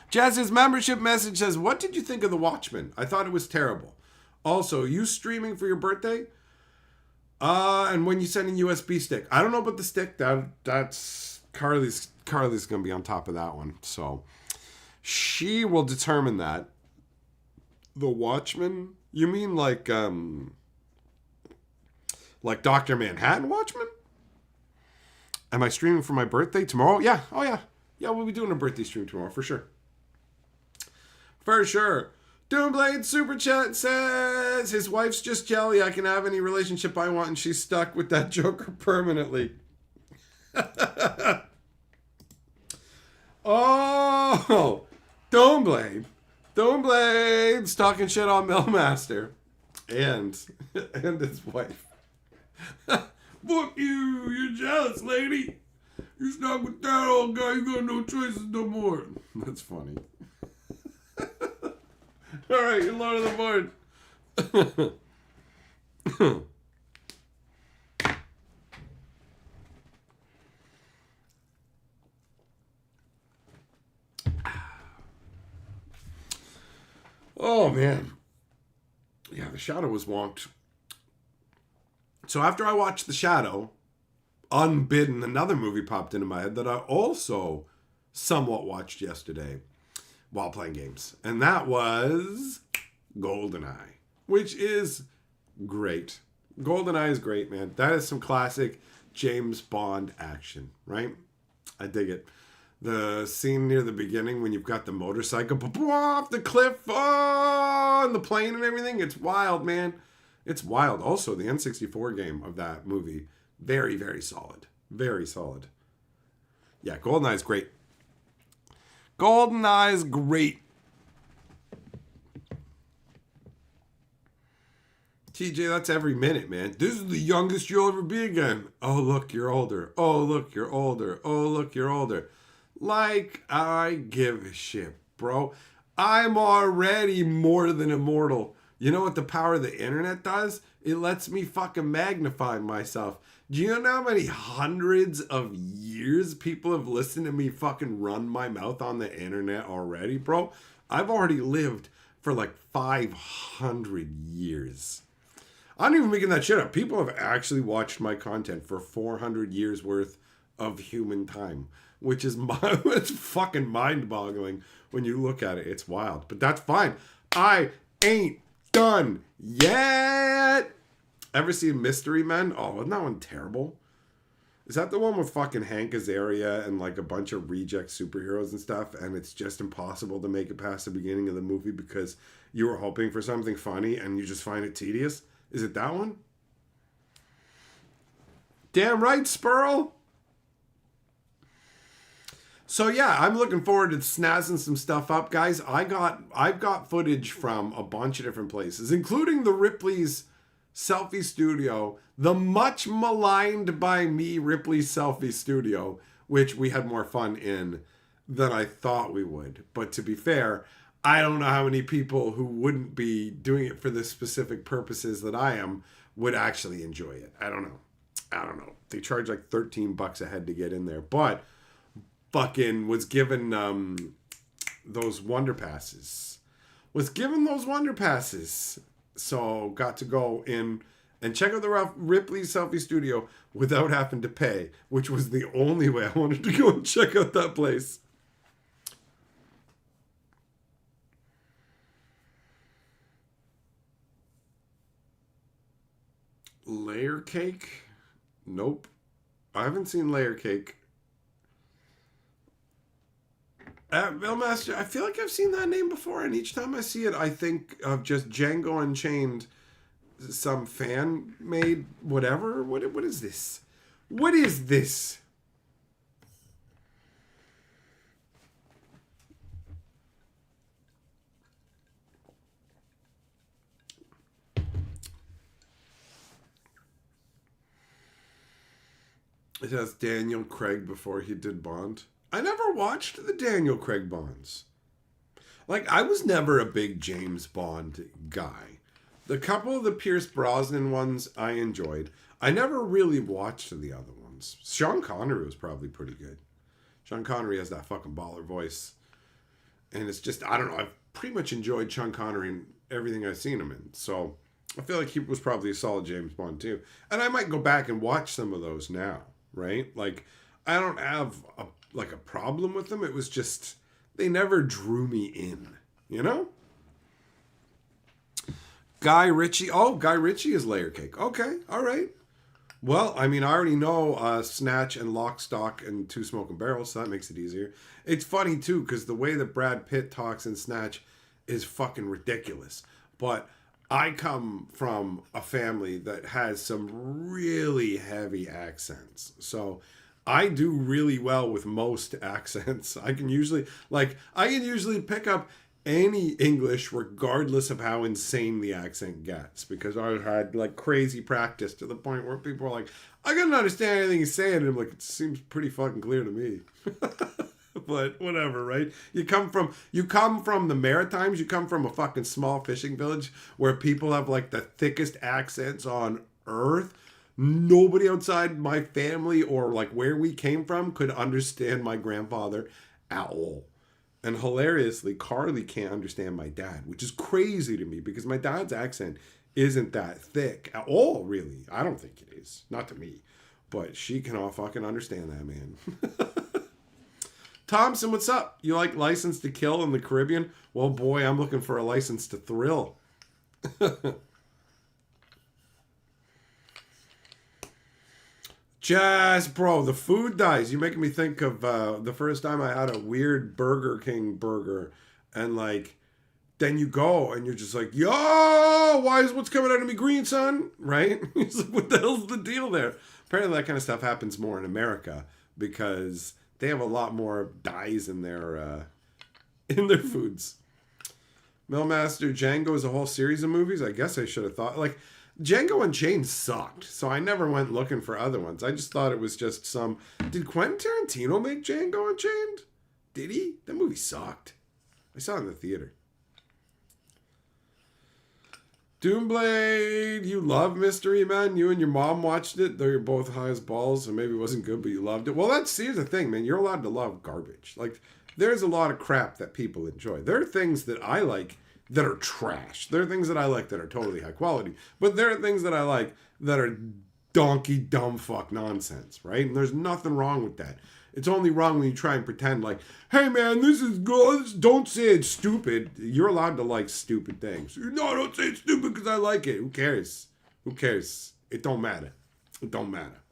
Jazz's membership message says, what did you think of The Watchmen? I thought it was terrible. Also, you streaming for your birthday? And when you send a USB stick, I don't know about the stick. That's Carly's gonna be on top of that one, so she will determine that. The Watchmen? You mean like Dr. Manhattan Watchmen? Am I streaming for my birthday tomorrow? Yeah. Oh yeah. Yeah, we'll be doing a birthday stream tomorrow for sure. For sure. Doomblade Super Chat says his wife's just jelly. I can have any relationship I want, and she's stuck with that Joker permanently. Oh, Doomblade, talking shit on Millmaster, and his wife. Fuck you! You're jealous, lady. You're stuck with that old guy. You got no choices no more. That's funny. All right, you're Lord of the Board. Oh, man. Yeah, The Shadow was wonked. So after I watched The Shadow, unbidden, another movie popped into my head that I also somewhat watched yesterday while playing games. And that was GoldenEye, which is great. GoldenEye is great, man. That is some classic James Bond action, right? I dig it. The scene near the beginning when you've got the motorcycle off the cliff, and the plane and everything. It's wild, man. It's wild. Also, the N64 game of that movie, very, very solid. Very solid. Yeah, GoldenEye's great. GoldenEye's great. TJ, that's every minute, man. This is the youngest you'll ever be again. Oh, look, you're older. Oh, look, you're older. Oh, look, you're older. Like, I give a shit, bro. I'm already more than immortal. You know what the power of the internet does? It lets me fucking magnify myself. Do you know how many hundreds of years people have listened to me fucking run my mouth on the internet already, bro? I've already lived for like 500 years. I'm not even making that shit up. People have actually watched my content for 400 years worth of human time, which is it's fucking mind-boggling when you look at it. It's wild, but that's fine. I ain't done yet. Ever seen Mystery Men? Oh, isn't that one terrible? Is that the one with fucking Hank Azaria and like a bunch of reject superheroes and stuff, and it's just impossible to make it past the beginning of the movie because you were hoping for something funny and you just find it tedious? Is it that one? Damn right, Spurl. So yeah, I'm looking forward to snazzing some stuff up, guys. I've got footage from a bunch of different places, including the Ripley's selfie studio, the much maligned by me Ripley's selfie studio, which we had more fun in than I thought we would. But to be fair, I don't know how many people who wouldn't be doing it for the specific purposes that I am would actually enjoy it. I don't know. They charge like $13 a head to get in there, but fucking was given those Wonder Passes. So got to go in and check out the Ripley Selfie Studio without having to pay, which was the only way I wanted to go and check out that place. Layer Cake? Nope. I haven't seen Layer Cake. Mailmaster, I feel like I've seen that name before, and each time I see it, I think of just Django Unchained, some fan-made whatever. What is this? What is this? It has Daniel Craig before he did Bond. I never watched the Daniel Craig Bonds. Like, I was never a big James Bond guy. The couple of the Pierce Brosnan ones I enjoyed. I never really watched the other ones. Sean Connery was probably pretty good. Sean Connery has that fucking baller voice. And it's just, I don't know, I've pretty much enjoyed Sean Connery in everything I've seen him in. So I feel like he was probably a solid James Bond too. And I might go back and watch some of those now, right? Like I don't have a problem with them. It was just they never drew me in, you know? Guy Ritchie. Oh, Guy Ritchie is Layer Cake. Okay, all right. Well, I mean, I already know Snatch and Lock, Stock and Two Smoking Barrels, so that makes it easier. It's funny, too, because the way that Brad Pitt talks in Snatch is fucking ridiculous. But I come from a family that has some really heavy accents. So I do really well with most accents. I can usually pick up any English regardless of how insane the accent gets, because I had like crazy practice to the point where people are like, I couldn't understand anything he's saying, and I'm like, it seems pretty fucking clear to me. But whatever, right? You come from the Maritimes, you come from a fucking small fishing village where people have like the thickest accents on earth. Nobody outside my family or like where we came from could understand my grandfather at all. And hilariously, Carly can't understand my dad, which is crazy to me because my dad's accent isn't that thick at all, really. I don't think it is. Not to me. But she can all fucking understand that, man. Thompson, what's up? You like License to Kill in the Caribbean? Well, boy, I'm looking for a License to Thrill. Jazz, bro, the food dies. You're making me think of the first time I had a weird Burger King burger. And, like, then you go and you're just like, yo, why is what's coming out of me green, son? Right? It's like, what the hell's the deal there? Apparently that kind of stuff happens more in America because they have a lot more dyes in their foods. Millmaster Django is a whole series of movies. I guess I should have thought, like, Django Unchained sucked, so I never went looking for other ones. I just thought it was just some... Did Quentin Tarantino make Django Unchained? Did he? That movie sucked. I saw it in the theater. Doomblade, you love Mystery Men. You and your mom watched it, though you're both high as balls, so maybe it wasn't good, but you loved it. Well, here's the thing, man. You're allowed to love garbage. Like, there's a lot of crap that people enjoy. There are things that I like that are trash. There are things that I like that are totally high quality. But there are things that I like that are donkey dumb fuck nonsense, right? And there's nothing wrong with that. It's only wrong when you try and pretend like, hey man, this is good. Don't say it's stupid. You're allowed to like stupid things. No, don't say it's stupid because I like it. Who cares? Who cares? It don't matter. It don't matter.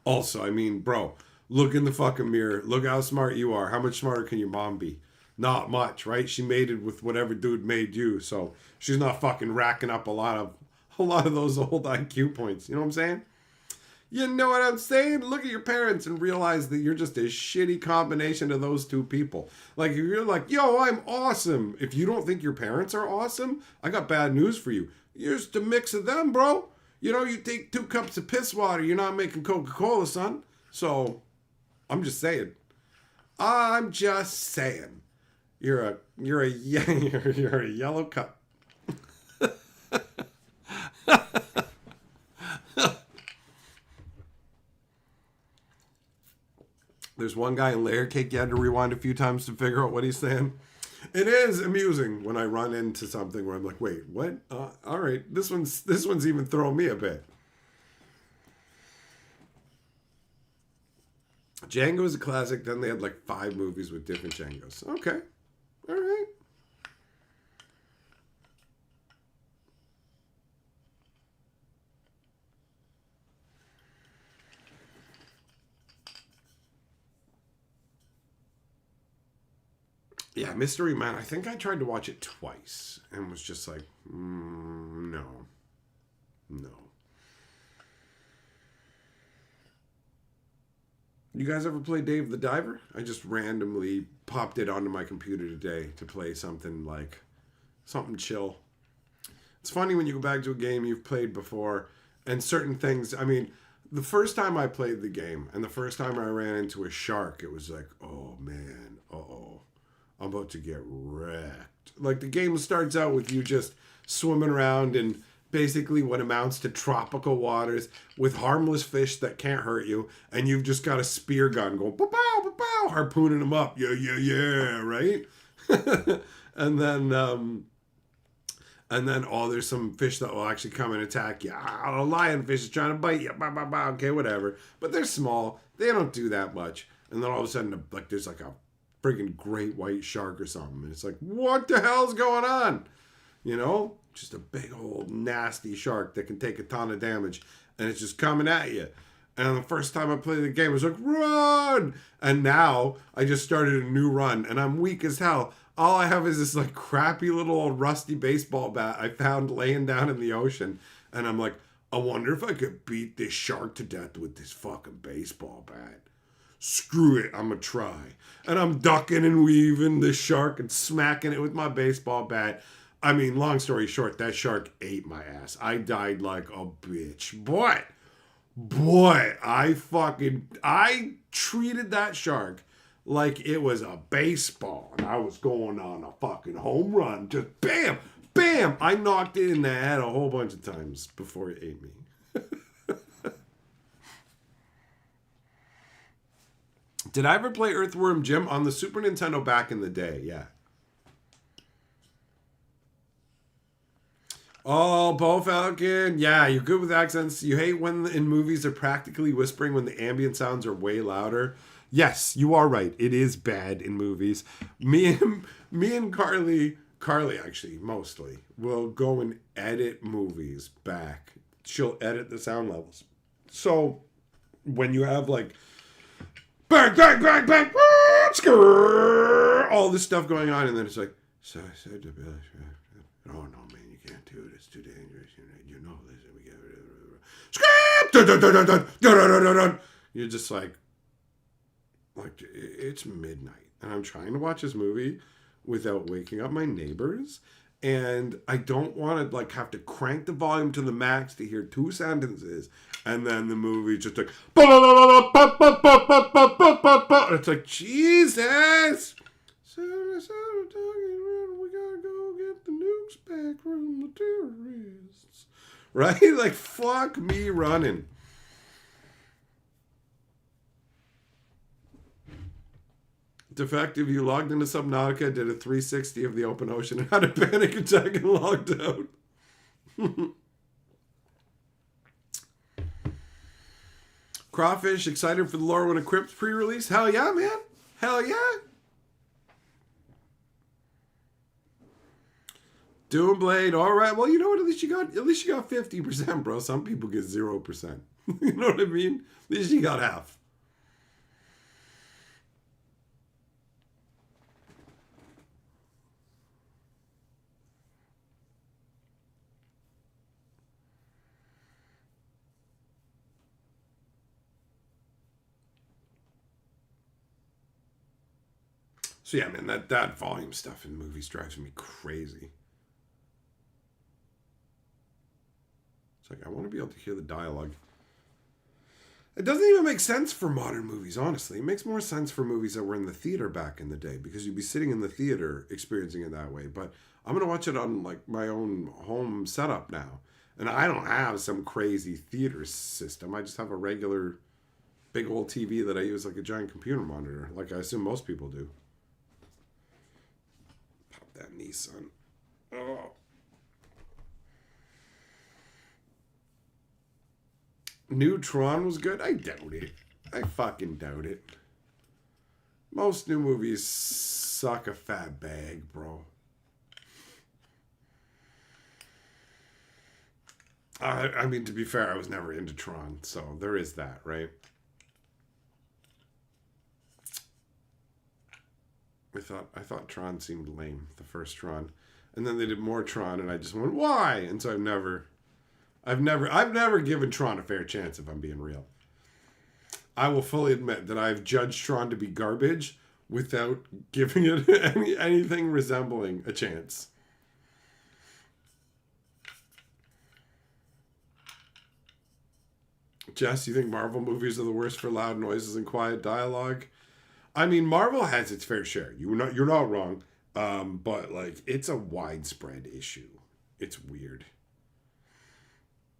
Also, I mean, bro, look in the fucking mirror. Look how smart you are. How much smarter can your mom be? Not much, right? She made it with whatever dude made you, so she's not fucking racking up a lot of those old IQ points. You know what I'm saying? You know what I'm saying? Look at your parents and realize that you're just a shitty combination of those two people. Like, if you're like, yo, I'm awesome. If you don't think your parents are awesome, I got bad news for you. You're just a mix of them, bro. You know, you take 2 cups of piss water, you're not making Coca-Cola, son. So, I'm just saying. I'm just saying. You're a yellow cup. There's one guy in Layer Cake you had to rewind a few times to figure out what he's saying. It is amusing when I run into something where I'm like, wait, what? All right, this one's even throwing me a bit. Django is a classic. Then they had like 5 movies with different Djangos. Okay. All right. Yeah, Mystery Man. I think I tried to watch it twice and was just like, no. You guys ever play Dave the Diver? I just randomly popped it onto my computer today to play something chill. It's funny when you go back to a game you've played before and certain things, I mean, the first time I played the game and the first time I ran into a shark, it was like, oh man, I'm about to get wrecked. Like, the game starts out with you just swimming around in basically what amounts to tropical waters with harmless fish that can't hurt you, and you've just got a spear gun going, pow, pow, pow, harpooning them up. Yeah, right? And then, oh, there's some fish that will actually come and attack you. A lionfish is trying to bite you. Bah, bah, bah. Okay, whatever. But they're small. They don't do that much. And then all of a sudden, like, there's like a freaking great white shark or something. And it's like, what the hell's going on? You know? Just a big old nasty shark that can take a ton of damage. And it's just coming at you. And the first time I played the game, I was like, run! And now I just started a new run. And I'm weak as hell. All I have is this like crappy little old rusty baseball bat I found laying down in the ocean. And I'm like, I wonder if I could beat this shark to death with this fucking baseball bat. Screw it, I'm gonna try. And I'm ducking and weaving this shark and smacking it with my baseball bat. I mean, long story short, that shark ate my ass. I died like a bitch. Boy, I treated that shark like it was a baseball. And I was going on a fucking home run. Just bam, bam. I knocked it in the head a whole bunch of times before it ate me. Did I ever play Earthworm Jim on the Super Nintendo back in the day? Yeah. Oh, Bo Falcon. Yeah, you're good with accents. You hate when in movies they're practically whispering when the ambient sounds are way louder. Yes, you are right. It is bad in movies. Me and Carly actually mostly will go and edit movies back. She'll edit the sound levels. So when you have like bang, bang, bang, bang, all this stuff going on, and then it's like, so I said to Bill, oh no, man, you can't do it. It's too dangerous. You know this. We get scream. You're just like it's midnight, and I'm trying to watch this movie without waking up my neighbors, and I don't want to like have to crank the volume to the max to hear two sentences, and then the movie just like it's like Jesus. We gotta go get the nukes back from the terrorists, right? Like fuck me running. Defective, you logged into Subnautica, did a 360 of the open ocean, and had a panic attack and logged out. Crawfish, excited for the Lore When Equipped pre-release? Hell yeah, man. Hell yeah. Doomblade, all right. Well, you know what? At least you got 50%, bro. Some people get 0%. You know what I mean? At least you got half. So yeah, man, that volume stuff in movies drives me crazy. It's like I want to be able to hear the dialogue. It doesn't even make sense for modern movies, honestly. It makes more sense for movies that were in the theater back in the day because you'd be sitting in the theater experiencing it that way. But I'm gonna watch it on like my own home setup now, and I don't have some crazy theater system. I just have a regular big old TV that I use like a giant computer monitor, like I assume most people do. That Nissan. Oh. New Tron was good? I doubt it. I fucking doubt it. Most new movies suck a fat bag, bro. I mean, to be fair, I was never into Tron, so there is that, right? I thought Tron seemed lame, the first Tron. And then they did more Tron and I just went, why? And so I've never given Tron a fair chance, if I'm being real. I will fully admit that I've judged Tron to be garbage without giving it anything resembling a chance. Jess, you think Marvel movies are the worst for loud noises and quiet dialogue? I mean, Marvel has its fair share. You're not wrong. But like, it's a widespread issue. It's weird.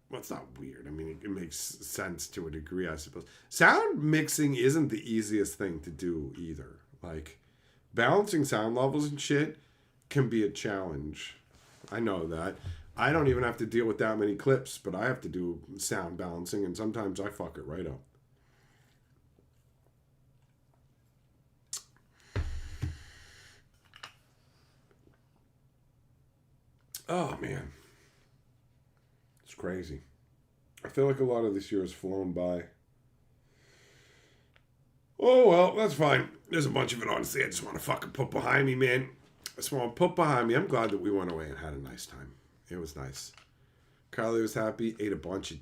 Well, it's not weird. I mean, it makes sense to a degree, I suppose. Sound mixing isn't the easiest thing to do either. Like, balancing sound levels and shit can be a challenge. I know that. I don't even have to deal with that many clips, but I have to do sound balancing, and sometimes I fuck it right up. Oh, man. It's crazy. I feel like a lot of this year has flown by. Oh, well, that's fine. There's a bunch of it, honestly. I just want to fucking put behind me, man. I just want to put behind me. I'm glad that we went away and had a nice time. It was nice. Carly was happy. Ate a bunch of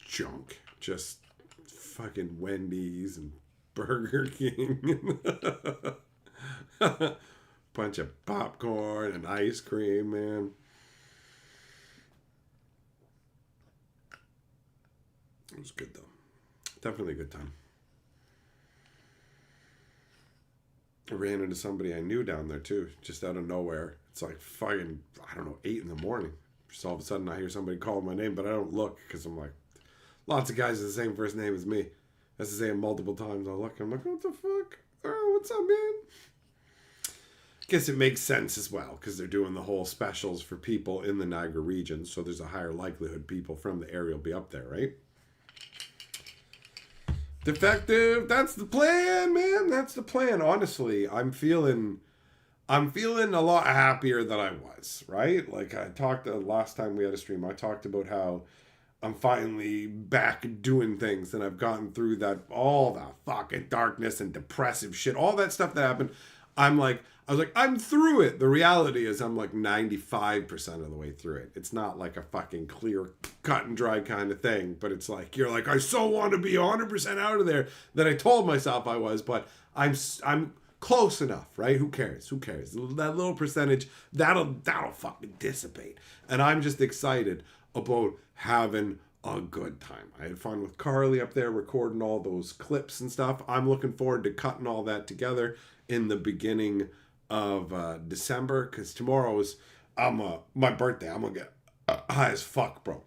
junk. Just fucking Wendy's and Burger King. Bunch of popcorn and ice cream, man. It was good, though. Definitely a good time. I ran into somebody I knew down there, too, just out of nowhere. It's like fucking, I don't know, 8 in the morning. Just all of a sudden I hear somebody call my name, but I don't look because I'm like, lots of guys with the same first name as me. That's to say it multiple times. I'll look, I'm like, what the fuck? Oh, what's up, man? Guess it makes sense as well because they're doing the whole specials for people in the Niagara region, so there's a higher likelihood people from the area will be up there, right? Defective, that's the plan, man. That's the plan. Honestly, I'm feeling a lot happier than I was, right? Like I talked last time we had a stream, I talked about how I'm finally back doing things and I've gotten through that, all the fucking darkness and depressive shit, all that stuff that happened. I was like, I'm through it. The reality is I'm like 95% of the way through it. It's not like a fucking clear, cut and dry kind of thing, but it's like, you're like, I so want to be 100% out of there that I told myself I was, but I'm close enough, right? Who cares? Who cares? That little percentage, that'll fucking dissipate. And I'm just excited about having a good time. I had fun with Carly up there recording all those clips and stuff. I'm looking forward to cutting all that together in the beginning of December, because tomorrow's my birthday. I'm gonna get high as fuck, bro.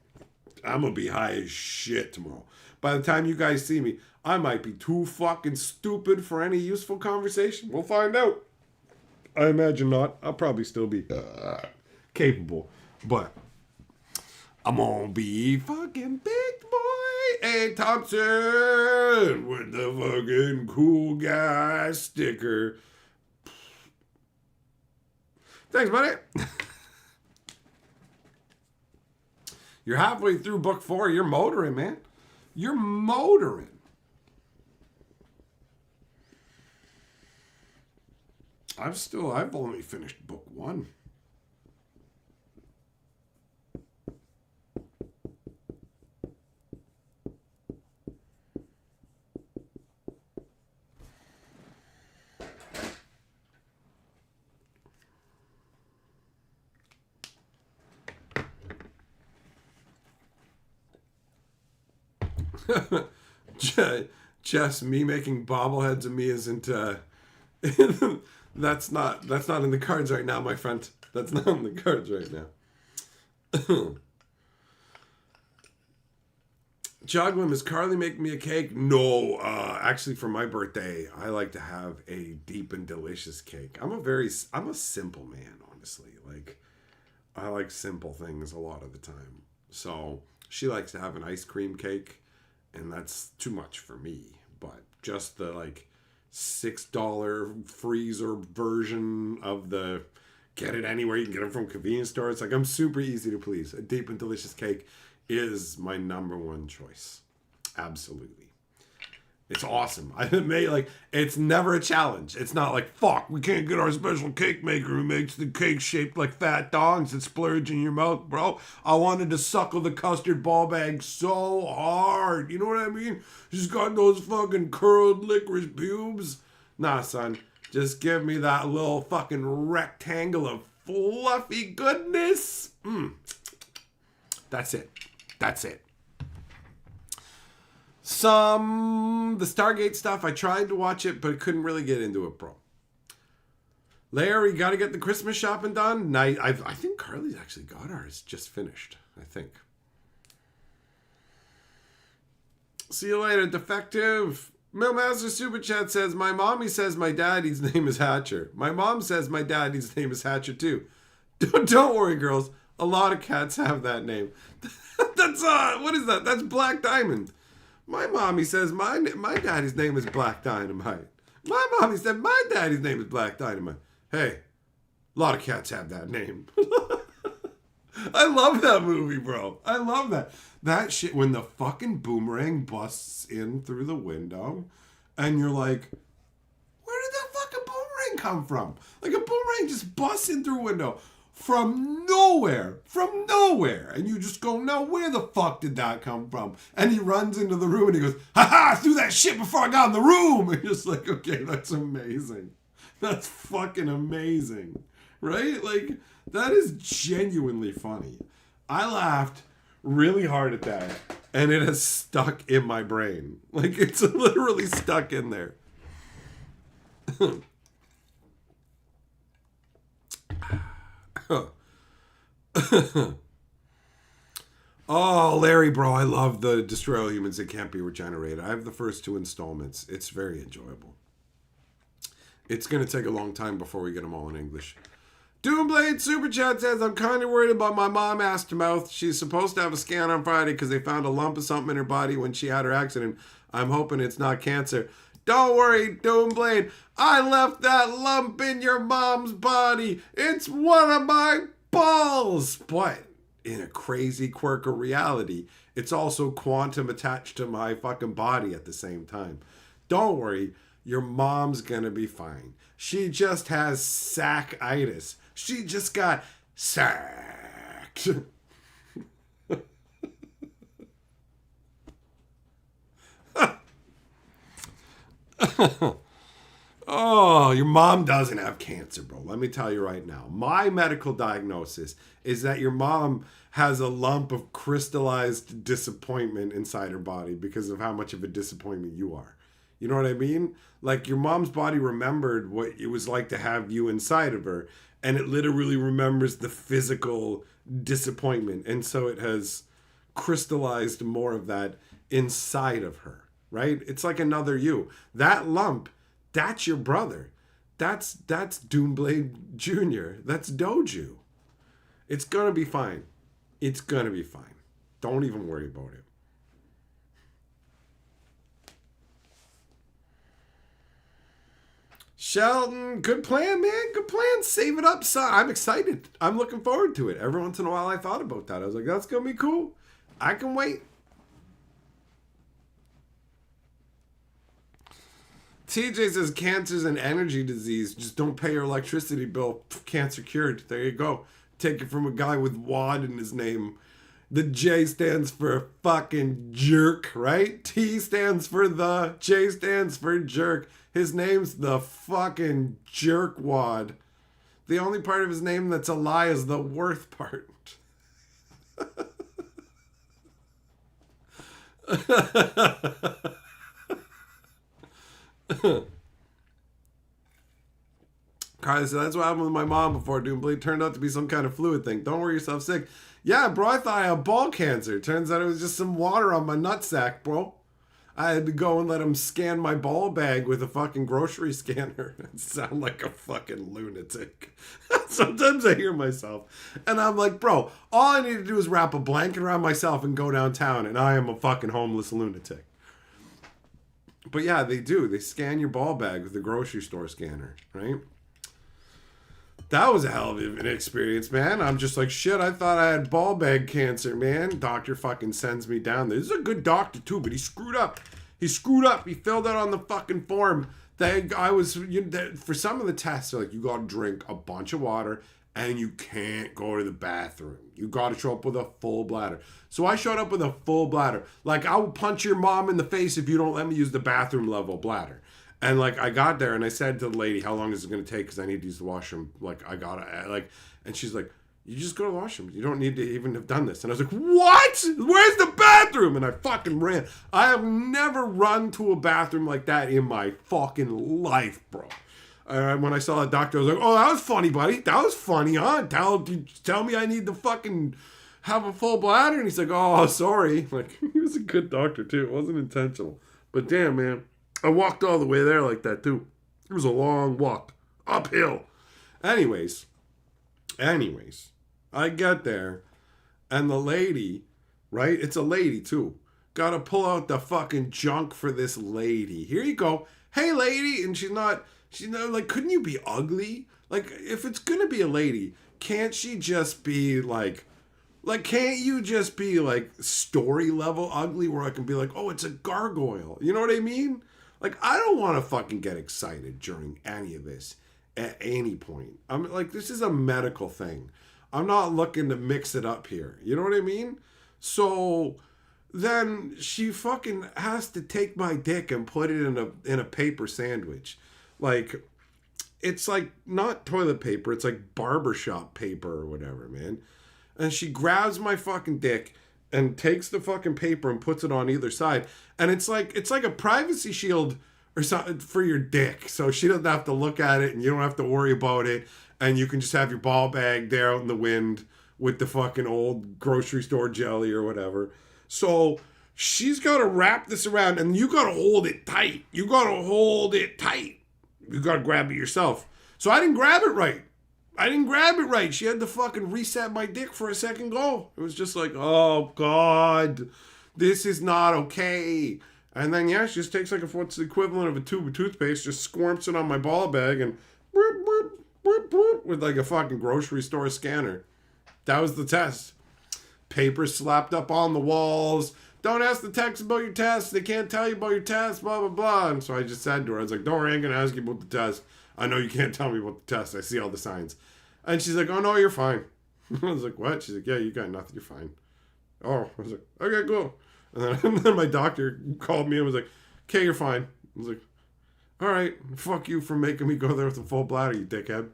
I'm gonna be high as shit tomorrow. By the time you guys see me, I might be too fucking stupid for any useful conversation. We'll find out. I imagine not. I'll probably still be capable, but I'm gonna be fucking big boy A. Thompson with the fucking cool guy sticker. Thanks, buddy. You're halfway through book 4. You're motoring, man. You're motoring. I've only finished book 1. Just me making bobbleheads of me isn't that's not in the cards right now, my friend. That's not in the cards right now. Jogwim, is Carly making me a cake? No, actually for my birthday, I like to have a deep and delicious cake. I'm a simple man, honestly. Like, I like simple things a lot of the time. So she likes to have an ice cream cake, and that's too much for me. But just the like $6 freezer version of the get it anywhere you can get them from convenience stores. Like, I'm super easy to please. A deep and delicious cake is my number one choice. Absolutely. It's awesome. It's never a challenge. It's not like, fuck, we can't get our special cake maker who makes the cake shaped like fat dongs that splurge in your mouth, bro. I wanted to suckle the custard ball bag so hard. You know what I mean? She's got those fucking curled licorice pubes. Nah, son. Just give me that little fucking rectangle of fluffy goodness. That's it. That's it. The Stargate stuff, I tried to watch it, but couldn't really get into it, bro. Larry, got to get the Christmas shopping done. I think Carly's actually got ours just finished, I think. See you later, Defective. Millmaster Super Chat says, my mommy says my daddy's name is Hatcher. My mom says my daddy's name is Hatcher too. Don't worry, girls. A lot of cats have that name. That's, what is that? That's Black Diamond. My mommy says my daddy's name is Black Dynamite. My mommy said my daddy's name is Black Dynamite. Hey, a lot of cats have that name. I love that movie, bro. I love that. That shit, when the fucking boomerang busts in through the window, and you're like, where did that fucking boomerang come from? Like, a boomerang just busts in through a window from nowhere. And you just go, no, where the fuck did that come from? And he runs into the room and he goes, ha, I threw that shit before I got in the room. And you're just like, okay, that's amazing. That's fucking amazing. Right? Like, that is genuinely funny. I laughed really hard at that, and it has stuck in my brain. Like, it's literally stuck in there. Oh, Larry, bro, I love the Destroy All Humans That Can't Be Regenerated. I have the first 2 installments. It's very enjoyable. It's going to take a long time before we get them all in English. Doomblade Super Chat says, I'm kind of worried about my mom ass to mouth. She's supposed to have a scan on Friday because they found a lump of something in her body when she had her accident. I'm hoping it's not cancer. Don't worry, Doomblade. I left that lump in your mom's body. It's one of my balls. But in a crazy quirk of reality, it's also quantum attached to my fucking body at the same time. Don't worry. Your mom's gonna be fine. She just has sackitis. She just got sacked. Oh, your mom doesn't have cancer, bro. Let me tell you right now. My medical diagnosis is that your mom has a lump of crystallized disappointment inside her body because of how much of a disappointment you are. You know what I mean? Like, your mom's body remembered what it was like to have you inside of her, and it literally remembers the physical disappointment. And so it has crystallized more of that inside of her, right? It's like another you. That lump, that's your brother. That's Doomblade Jr. That's Doju. It's gonna be fine. It's gonna be fine. Don't even worry about it. Sheldon, good plan, man. Good plan. Save it up, son. I'm excited. I'm looking forward to it. Every once in a while I thought about that. I was like, that's going to be cool. I can wait. TJ says cancer's an energy disease. Just don't pay your electricity bill. Cancer cured. There you go. Take it from a guy with WAD in his name. The J stands for fucking jerk, right? T stands for the. J stands for jerk. His name's the fucking jerkwad. The only part of his name that's a lie is the worth part. Carly said, that's what happened with my mom before Doombleed. Turned out to be some kind of fluid thing. Don't worry yourself sick. Yeah, bro, I thought I had ball cancer. Turns out it was just some water on my nutsack, bro. I had to go and let him scan my ball bag with a fucking grocery scanner. I sound like a fucking lunatic. Sometimes I hear myself. And I'm like, bro, all I need to do is wrap a blanket around myself and go downtown, and I am a fucking homeless lunatic. But yeah, they do. They scan your ball bag with the grocery store scanner, right? That was a hell of an experience, man. I'm just like, shit, I thought I had ball bag cancer, man. Doctor fucking sends me down there. This is a good doctor, too, but he screwed up. He filled out on the fucking form that for some of the tests, they're like, you got to drink a bunch of water and you can't go to the bathroom. You got to show up with a full bladder. So I showed up with a full bladder. Like, I will punch your mom in the face if you don't let me use the bathroom level bladder. And, like, I got there, and I said to the lady, how long is it going to take? Because I need to use the washroom. Like, I got to, like, and she's like, you just go to the washroom. You don't need to even have done this. And I was like, what? Where's the bathroom? And I fucking ran. I have never run to a bathroom like that in my fucking life, bro. When I saw that doctor, I was like, oh, that was funny, buddy. That was funny, huh? Tell me I need to fucking have a full bladder? And he's like, oh, sorry. Like, he was a good doctor, too. It wasn't intentional. But damn, man. I walked all the way there like that too. It was a long walk. Uphill. Anyways, I get there, and the lady, right? It's a lady too. Gotta pull out the fucking junk for this lady. Here you go. Hey, lady. And she's not like, couldn't you be ugly? Like, if it's gonna be a lady, can't she just be like, can't you just be like story level ugly where I can be like, oh, it's a gargoyle? You know what I mean? Like, I don't want to fucking get excited during any of this at any point. I'm like, this is a medical thing. I'm not looking to mix it up here. You know what I mean? So then she fucking has to take my dick and put it in a paper sandwich. Like, it's like not toilet paper, it's like barbershop paper or whatever, man. And she grabs my fucking dick and takes the fucking paper and puts it on either side. And it's like a privacy shield or something for your dick. So she doesn't have to look at it and you don't have to worry about it. And you can just have your ball bag there out in the wind with the fucking old grocery store jelly or whatever. So she's got to wrap this around and you got to hold it tight. You got to hold it tight. You got to grab it yourself. So I didn't grab it right. She had to fucking reset my dick for a second go. It was just like, oh, God, this is not okay. And then, yeah, she just takes like what's the equivalent of a tube of toothpaste, just squirms it on my ball bag and boop, boop, boop, boop, with like a fucking grocery store scanner. That was the test. Paper slapped up on the walls. Don't ask the techs about your test. They can't tell you about your test, blah, blah, blah. And so I just said to her, I was like, don't worry, I ain't going to ask you about the test. I know you can't tell me about the test. I see all the signs. And she's like, oh, no, you're fine. I was like, what? She's like, yeah, you got nothing. You're fine. Oh, I was like, okay, cool. And then my doctor called me and was like, okay, you're fine. I was like, all right, fuck you for making me go there with a full bladder, you dickhead.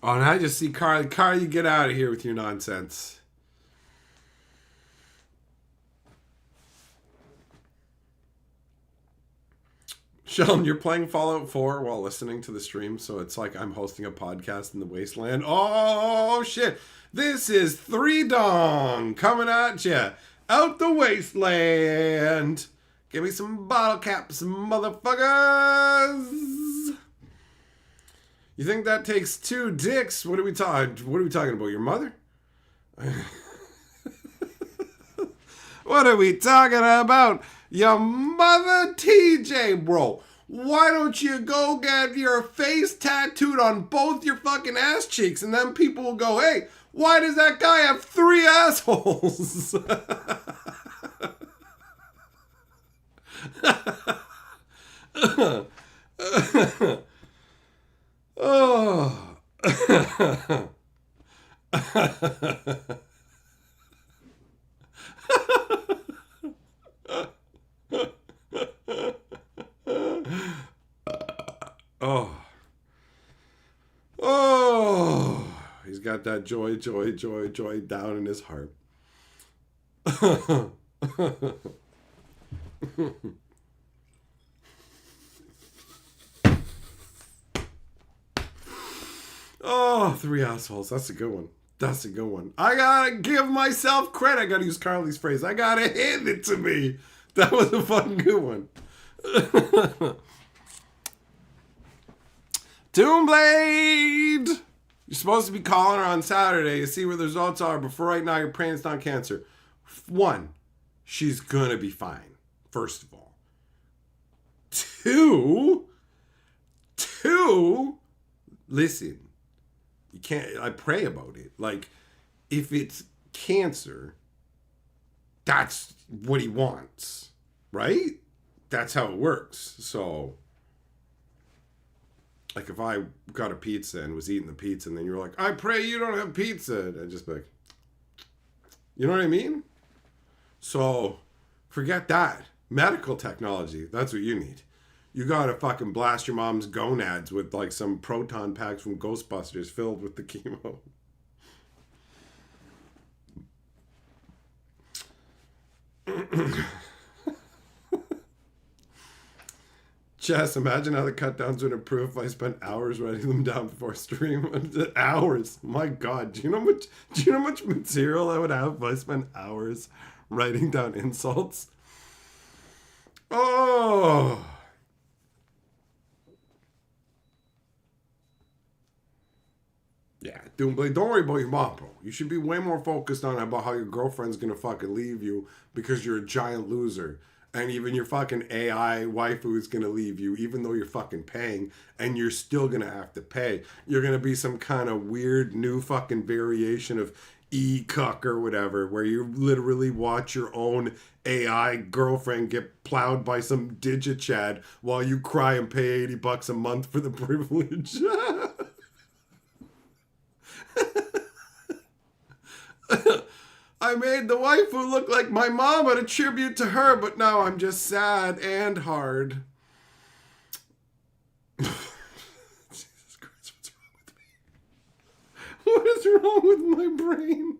Oh, and I just see Carly. Carly, get out of here with your nonsense. Sheldon, you're playing Fallout 4 while listening to the stream, so it's like I'm hosting a podcast in the wasteland. Oh, shit. This is Three Dong coming at ya out the wasteland. Give me some bottle caps, motherfuckers. You think that takes two dicks? What are we talking about? Your mother? What are we talking about? Your mother, TJ, bro. Why don't you go get your face tattooed on both your fucking ass cheeks and then people will go, hey, why does that guy have 3 assholes? Oh. Oh. Oh. He's got that joy down in his heart. Oh, 3 assholes. That's a good one. I gotta give myself credit. I gotta use Carly's phrase. I gotta hand it to me. That was a fucking good one. Toonblade! You're supposed to be calling her on Saturday to see where the results are, but for right now, you're praying it's not cancer. 1, she's gonna be fine, first of all. 2, listen. You can't, I pray about it. Like, if it's cancer, that's what he wants, right? That's how it works. So, like, if I got a pizza and was eating the pizza and then you were like, I pray you don't have pizza, I'd just be like, you know what I mean? So, forget that. Medical technology, that's what you need. You gotta fucking blast your mom's gonads with like some proton packs from Ghostbusters filled with the chemo. Jess, imagine how the cut downs would improve if I spent hours writing them down before stream. Hours. My God. Do you know how much material I would have if I spent hours writing down insults? Oh. Yeah, Doomblade, don't worry about your mom, bro. You should be way more focused on about how your girlfriend's gonna fucking leave you because you're a giant loser. And even your fucking AI waifu is gonna leave you, even though you're fucking paying, and you're still gonna have to pay. You're gonna be some kind of weird new fucking variation of e-cuck or whatever, where you literally watch your own AI girlfriend get plowed by some digichad while you cry and pay $80 a month for the privilege. I made the waifu look like my mom at a tribute to her, but now I'm just sad and hard. Jesus Christ, what's wrong with me? What is wrong with my brain?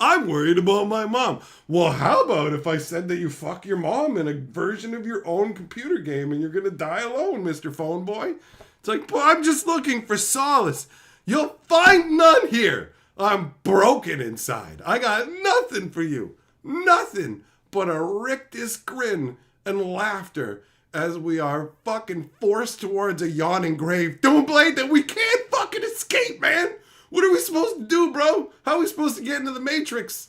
I'm worried about my mom. Well, how about if I said that you fuck your mom in a version of your own computer game and you're gonna die alone, Mr. Phone Boy? It's like, but I'm just looking for solace. You'll find none here. I'm broken inside. I got nothing for you. Nothing but a rictus grin and laughter as we are fucking forced towards a yawning grave. Doomblade that we can't fucking escape, man. What are we supposed to do, bro? How are we supposed to get into the Matrix?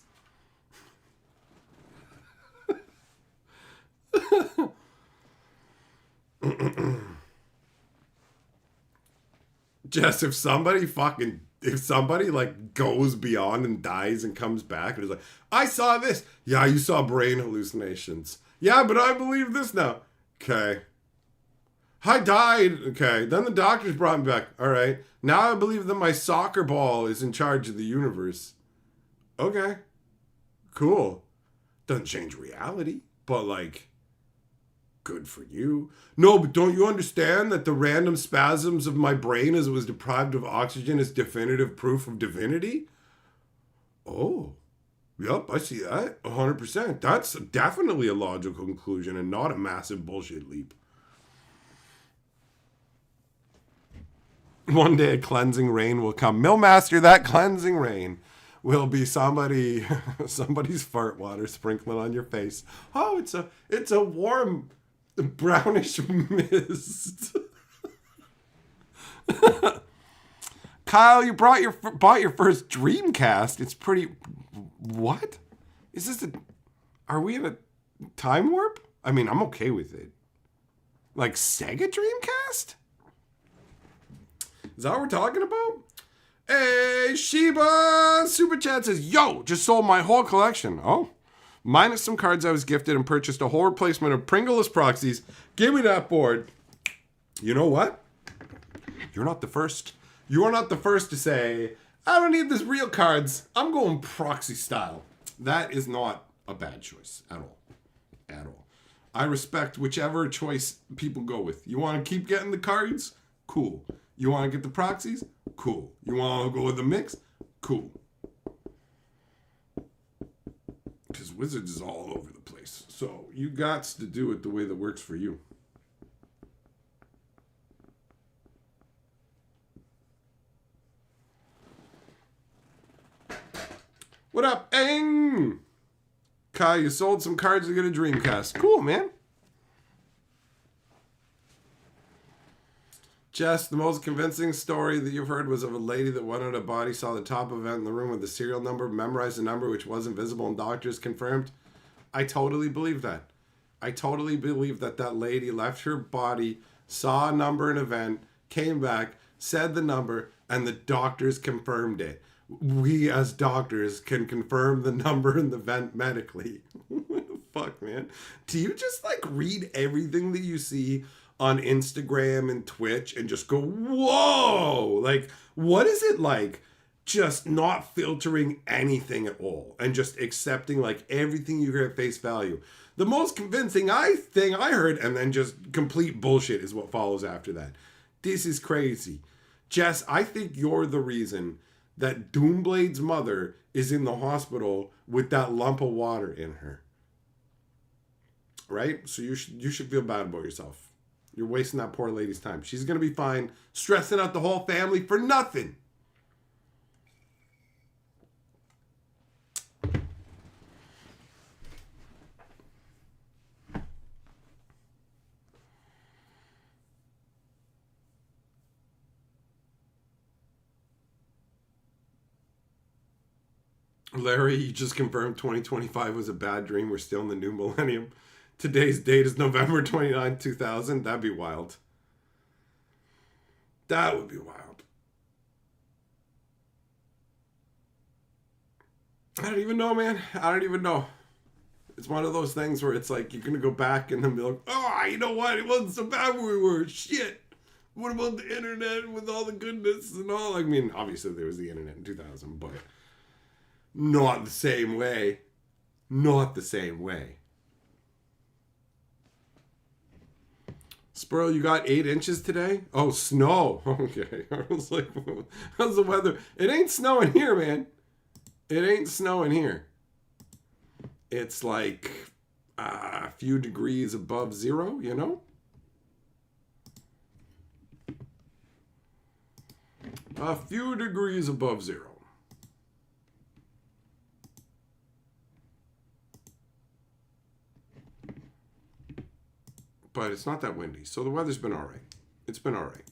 Jess, if somebody like goes beyond and dies and comes back and is like, I saw this. Yeah, you saw brain hallucinations. Yeah, but I believe this now. Okay. I died. Okay. Then the doctors brought me back. All right. Now I believe that my soccer ball is in charge of the universe. Okay. Cool. Doesn't change reality, but like, good for you. No, but don't you understand that the random spasms of my brain as it was deprived of oxygen is definitive proof of divinity? Oh, yep, I see that. 100%. That's definitely a logical conclusion and not a massive bullshit leap. One day a cleansing rain will come. Millmaster, that cleansing rain will be somebody's fart water sprinkling on your face. Oh, it's a warm brownish mist. Kyle, you bought your first Dreamcast. It's pretty. What? Is this are we in a time warp? I mean, I'm okay with it. Like Sega Dreamcast? Is that what we're talking about? Hey, Sheba Super Chat says, yo, just sold my whole collection. Oh. Minus some cards I was gifted and purchased a whole replacement of Pringleless proxies. Give me that board. You know what? You're not the first. You are not the first to say, I don't need this real cards. I'm going proxy style. That is not a bad choice at all. At all. I respect whichever choice people go with. You want to keep getting the cards? Cool. You want to get the proxies? Cool. You want to go with the mix? Cool. Because Wizards is all over the place. So you got to do it the way that works for you. What up, Aang? Kai, you sold some cards to get a Dreamcast. Cool, man. Jess, the most convincing story that you've heard was of a lady that wanted a body, saw the top event in the room with the serial number, memorized the number which wasn't visible, and doctors confirmed. I totally believe that. I totally believe that that lady left her body, saw a number in an event, came back, said the number, and the doctors confirmed it. We as doctors can confirm the number in the event medically. What the fuck, man? Do you just like read everything that you see on Instagram and Twitch and just go, whoa, like, what is it like just not filtering anything at all and just accepting like everything you hear at face value? The most convincing thing I heard, and then just complete bullshit is what follows after that. This is crazy. Jess, I think you're the reason that Doomblade's mother is in the hospital with that lump of water in her. right? So you should feel bad about yourself. You're wasting that poor lady's time. She's going to be fine, stressing out the whole family for nothing. Larry, you just confirmed 2025 was a bad dream. We're still in the new millennium. Today's date is November 29, 2000. That'd be wild. That would be wild. I don't even know, man. I don't even know. It's one of those things where it's like you're going to go back and then be like, oh, you know what? It wasn't so bad where we were. Shit. What about the internet with all the goodness and all? I mean, obviously there was the internet in 2000, but not the same way. Not the same way. Sparrow, you got 8 inches today? Oh, snow. Okay. I was like, how's the weather? It ain't snowing here, man. It ain't snowing here. It's like a few degrees above zero, you know? A few degrees above zero. But it's not that windy. So the weather's been all right. It's been all right.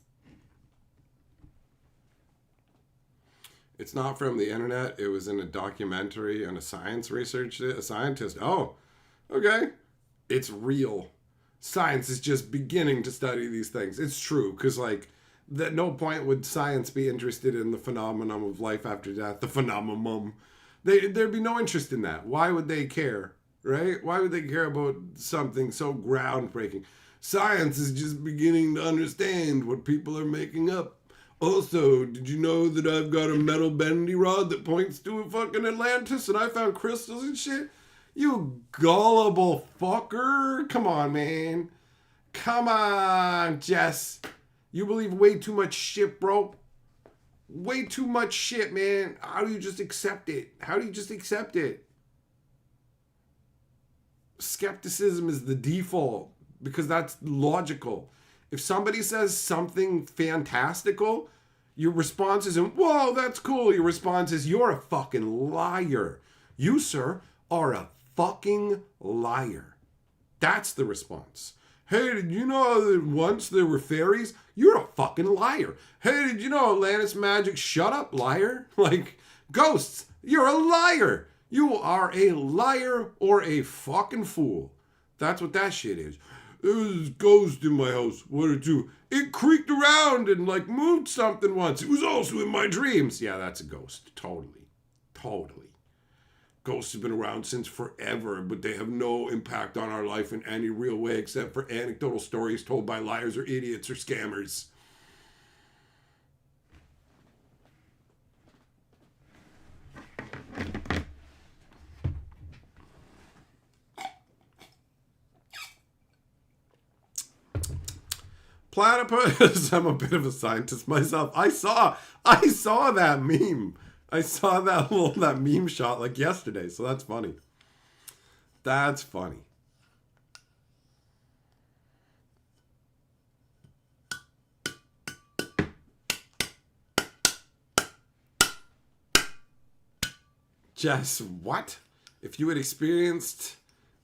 It's not from the internet. It was in a documentary on a scientist. Oh, okay. It's real. Science is just beginning to study these things. It's true. Because, like, at no point would science be interested in the phenomenon of life after death. The phenomenon. There'd be no interest in that. Why would they care? Right? Why would they care about something so groundbreaking? Science is just beginning to understand what people are making up. Also, did you know that I've got a metal bendy rod that points to a fucking Atlantis and I found crystals and shit? You gullible fucker. Come on, man. Come on, Jess. You believe way too much shit, bro. Way too much shit, man. How do you just accept it? How do you just accept it? Skepticism is the default because that's logical. If somebody says something fantastical, your response isn't, whoa, that's cool. Your response is, you're a fucking liar. You, sir, are a fucking liar. That's the response. Hey, did you know that once there were fairies? You're a fucking liar. Hey, did you know Atlantis magic? Shut up, liar. Like, ghosts, you're a liar. You are a liar or a fucking fool. That's what that shit is. There was this ghost in my house. What did it do? It creaked around and like moved something once. It was also in my dreams. Yeah, that's a ghost. Totally. Totally. Ghosts have been around since forever, but they have no impact on our life in any real way except for anecdotal stories told by liars or idiots or scammers. Platypus. I'm a bit of a scientist myself. I saw that meme. I saw that meme shot like yesterday, so that's funny. That's funny. Jess, what? If you had experienced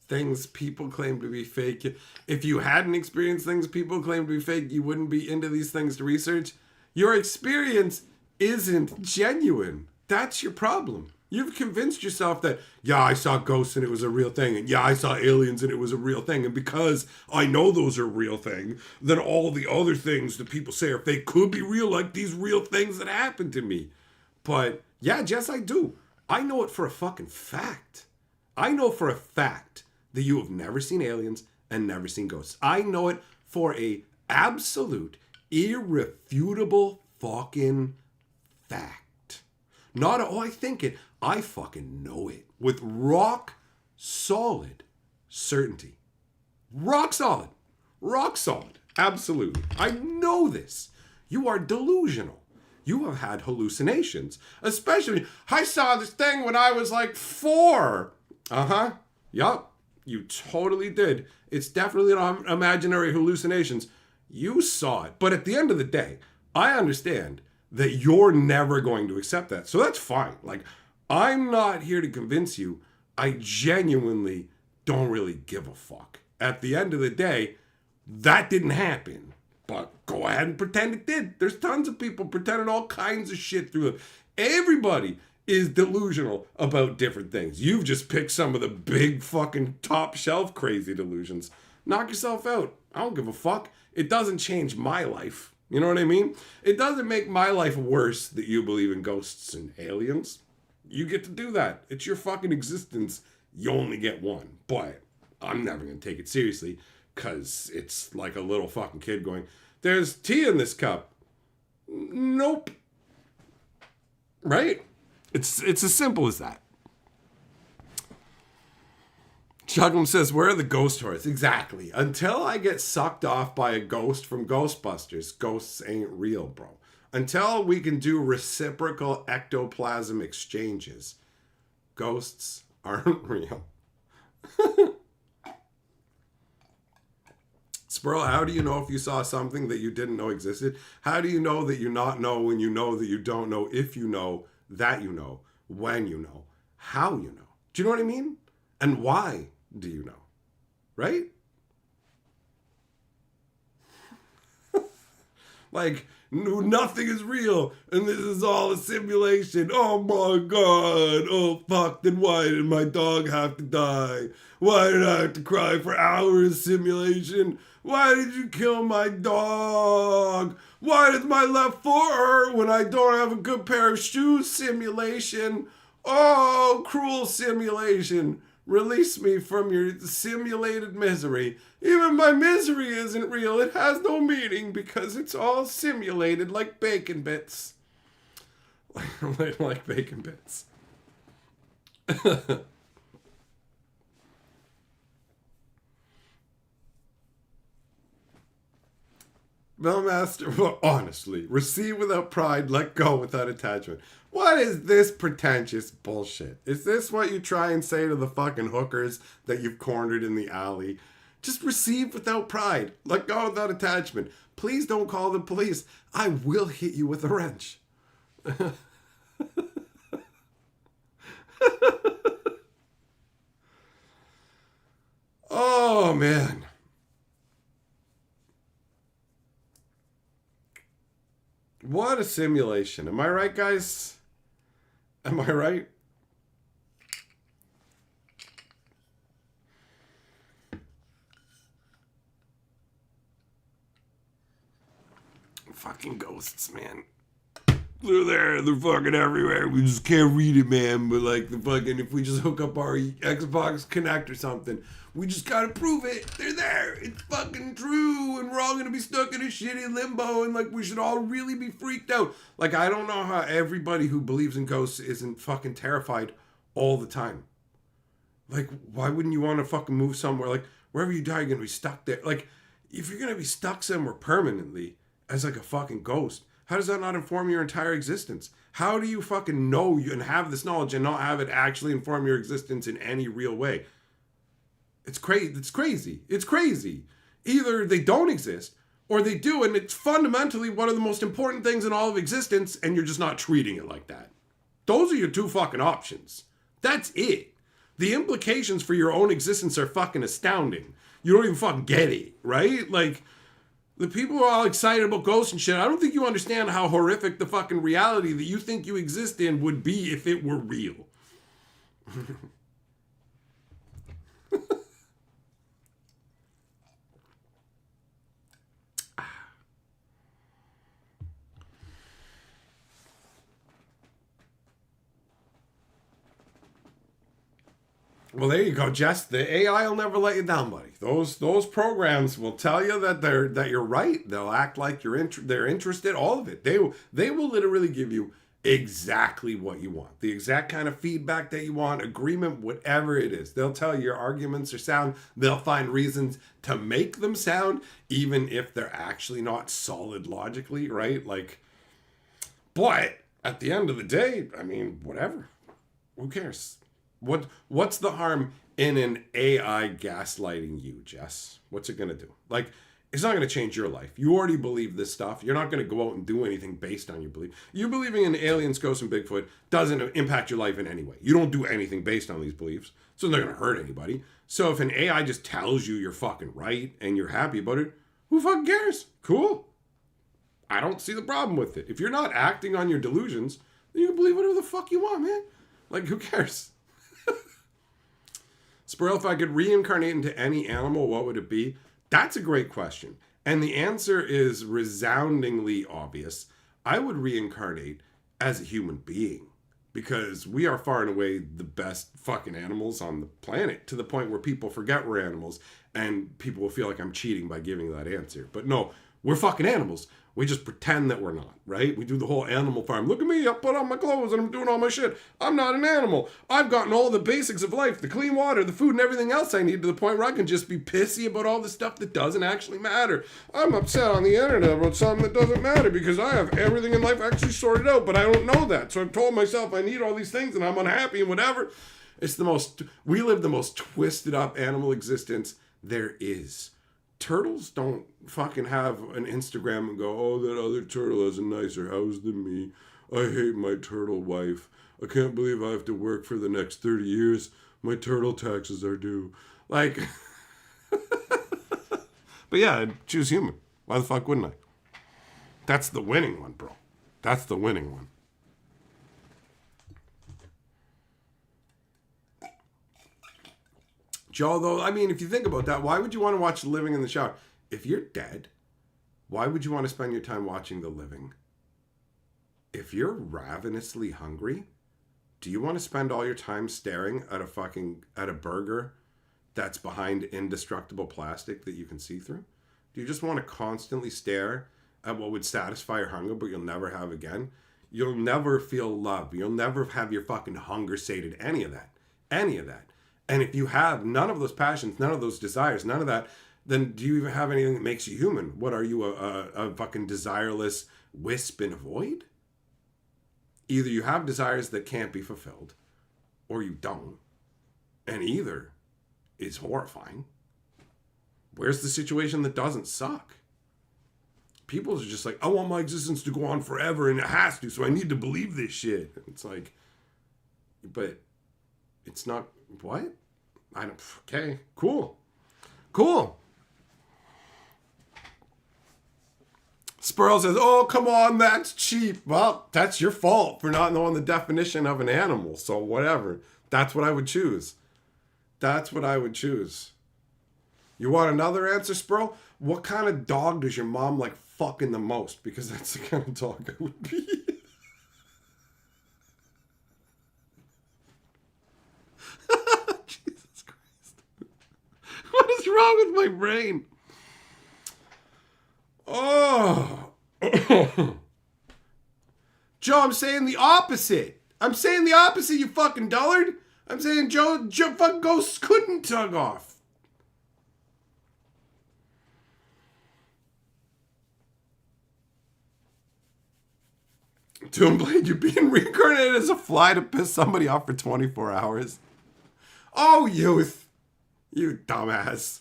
things people claim to be fake, if you hadn't experienced things people claim to be fake, you wouldn't be into these things to research. Your experience isn't genuine. That's your problem. You've convinced yourself that, yeah, I saw ghosts and it was a real thing, and yeah, I saw aliens and it was a real thing, and because I know those are a real thing, then all the other things that people say are fake could be real, like these real things that happened to me. But yeah, Jess, I do. I know it for a fucking fact. I know for a fact that you have never seen aliens and never seen ghosts. I know it for a absolute, irrefutable fucking fact. Not, oh, I think it. I fucking know it with rock solid certainty. Rock solid. Rock solid. Absolutely. I know this. You are delusional. You have had hallucinations. Especially, I saw this thing when I was like 4. Uh-huh. Yup. You totally did. It's definitely not imaginary hallucinations. You saw it. But at the end of the day, I understand that you're never going to accept that. So that's fine. Like, I'm not here to convince you. I genuinely don't really give a fuck. At the end of the day, that didn't happen. But go ahead and pretend it did. There's tons of people pretending all kinds of shit through it. Everybody is delusional about different things. You've just picked some of the big fucking top shelf crazy delusions. Knock yourself out. I don't give a fuck. It doesn't change my life. You know what I mean? It doesn't make my life worse that you believe in ghosts and aliens. You get to do that. It's your fucking existence. You only get one. But I'm never going to take it seriously because it's like a little fucking kid going, there's tea in this cup. Nope. Right? It's as simple as that. Chuglum says, where are the ghost tours? Exactly. Until I get sucked off by a ghost from Ghostbusters, ghosts ain't real, bro. Until we can do reciprocal ectoplasm exchanges, ghosts aren't real. Sperl, how do you know if you saw something that you didn't know existed? How do you know that you not know when you know that you don't know, if you know, that you know, when you know, how you know? Do you know what I mean? And why do you know? Right? Like, no, nothing is real, and this is all a simulation. Oh my God. Oh fuck, then why did my dog have to die? Why did I have to cry for hours, simulation? Why did you kill my dog? Why does my left foot hurt when I don't have a good pair of shoes, simulation? Oh, cruel simulation. Release me from your simulated misery. Even my misery isn't real. It has no meaning because it's all simulated like bacon bits. Like bacon bits. Bellmaster, well, honestly, receive without pride, let go without attachment. What is this pretentious bullshit? Is this what you try and say to the fucking hookers that you've cornered in the alley? Just receive without pride, let go without attachment. Please don't call the police. I will hit you with a wrench. Oh, man. What a simulation. Am I right, guys? Am I right? Fucking ghosts, man. They're there. They're fucking everywhere. We just can't read it, man. But like the fucking, if we just hook up our Xbox Connect or something, we just gotta prove it. They're there. It's fucking true. And we're all gonna be stuck in a shitty limbo. And like we should all really be freaked out. Like I don't know how everybody who believes in ghosts isn't fucking terrified all the time. Like why wouldn't you want to fucking move somewhere? Like wherever you die, you're gonna be stuck there. Like if you're gonna be stuck somewhere permanently as like a fucking ghost, how does that not inform your entire existence? How do you fucking know you and have this knowledge and not have it actually inform your existence in any real way? It's crazy. It's crazy. It's crazy. Either they don't exist or they do, and it's fundamentally one of the most important things in all of existence, and you're just not treating it like that. Those are your two fucking options. That's it. The implications for your own existence are fucking astounding. You don't even fucking get it, right? Like, the people who are all excited about ghosts and shit, I don't think you understand how horrific the fucking reality that you think you exist in would be if it were real. Well, there you go, Jess. The AI will never let you down, buddy. Those programs will tell you that you're right. They'll act like they're interested. All of it. They will literally give you exactly what you want, the exact kind of feedback that you want, agreement, whatever it is. They'll tell you your arguments are sound. They'll find reasons to make them sound, even if they're actually not solid logically, right? Like, but at the end of the day, I mean, whatever. Who cares? What's the harm in an AI gaslighting you, Jess? What's it going to do? Like, it's not going to change your life. You already believe this stuff. You're not going to go out and do anything based on your belief. You believing in aliens, ghosts, and Bigfoot doesn't impact your life in any way. You don't do anything based on these beliefs. So they're not going to hurt anybody. So if an AI just tells you you're fucking right and you're happy about it, who fucking cares? Cool. I don't see the problem with it. If you're not acting on your delusions, then you can believe whatever the fuck you want, man. Like, who cares? Sperl, if I could reincarnate into any animal, what would it be? That's a great question. And the answer is resoundingly obvious. I would reincarnate as a human being because we are far and away the best fucking animals on the planet, to the point where people forget we're animals and people will feel like I'm cheating by giving that answer. But no, we're fucking animals. We just pretend that we're not, right? We do the whole animal farm. Look at me, I put on my clothes and I'm doing all my shit. I'm not an animal. I've gotten all the basics of life, the clean water, the food, and everything else I need, to the point where I can just be pissy about all the stuff that doesn't actually matter. I'm upset on the internet about something that doesn't matter because I have everything in life actually sorted out, but I don't know that. So I've told myself I need all these things and I'm unhappy and whatever. We live the most twisted up animal existence there is. Turtles don't fucking have an Instagram and go, oh, that other turtle has a nicer house than me. I hate my turtle wife. I can't believe I have to work for the next 30 years. My turtle taxes are due. Like, but yeah, I'd choose human. Why the fuck wouldn't I? That's the winning one, bro. That's the winning one. Joe, though, I mean, if you think about that, why would you want to watch The Living in the Shower? If you're dead, why would you want to spend your time watching The Living? If you're ravenously hungry, do you want to spend all your time staring at a burger that's behind indestructible plastic that you can see through? Do you just want to constantly stare at what would satisfy your hunger but you'll never have again? You'll never feel love. You'll never have your fucking hunger sated. Any of that. Any of that. And if you have none of those passions, none of those desires, none of that, then do you even have anything that makes you human? What are you, a fucking desireless wisp in a void? Either you have desires that can't be fulfilled, or you don't. And either is horrifying. Where's the situation that doesn't suck? People are just like, I want my existence to go on forever, and it has to, so I need to believe this shit. It's like, but it's not. What? Okay, cool. Sperl says, oh, come on, that's cheap. Well, that's your fault for not knowing the definition of an animal. So whatever. That's what I would choose. You want another answer, Sperl? What kind of dog does your mom like fucking the most? Because that's the kind of dog I would be. What is wrong with my brain? Oh. Joe, I'm saying the opposite. You fucking dullard. I'm saying Joe fucking ghosts couldn't tug off. Tombblade, you're being reincarnated as a fly to piss somebody off for 24 hours. Oh, youth. You dumbass.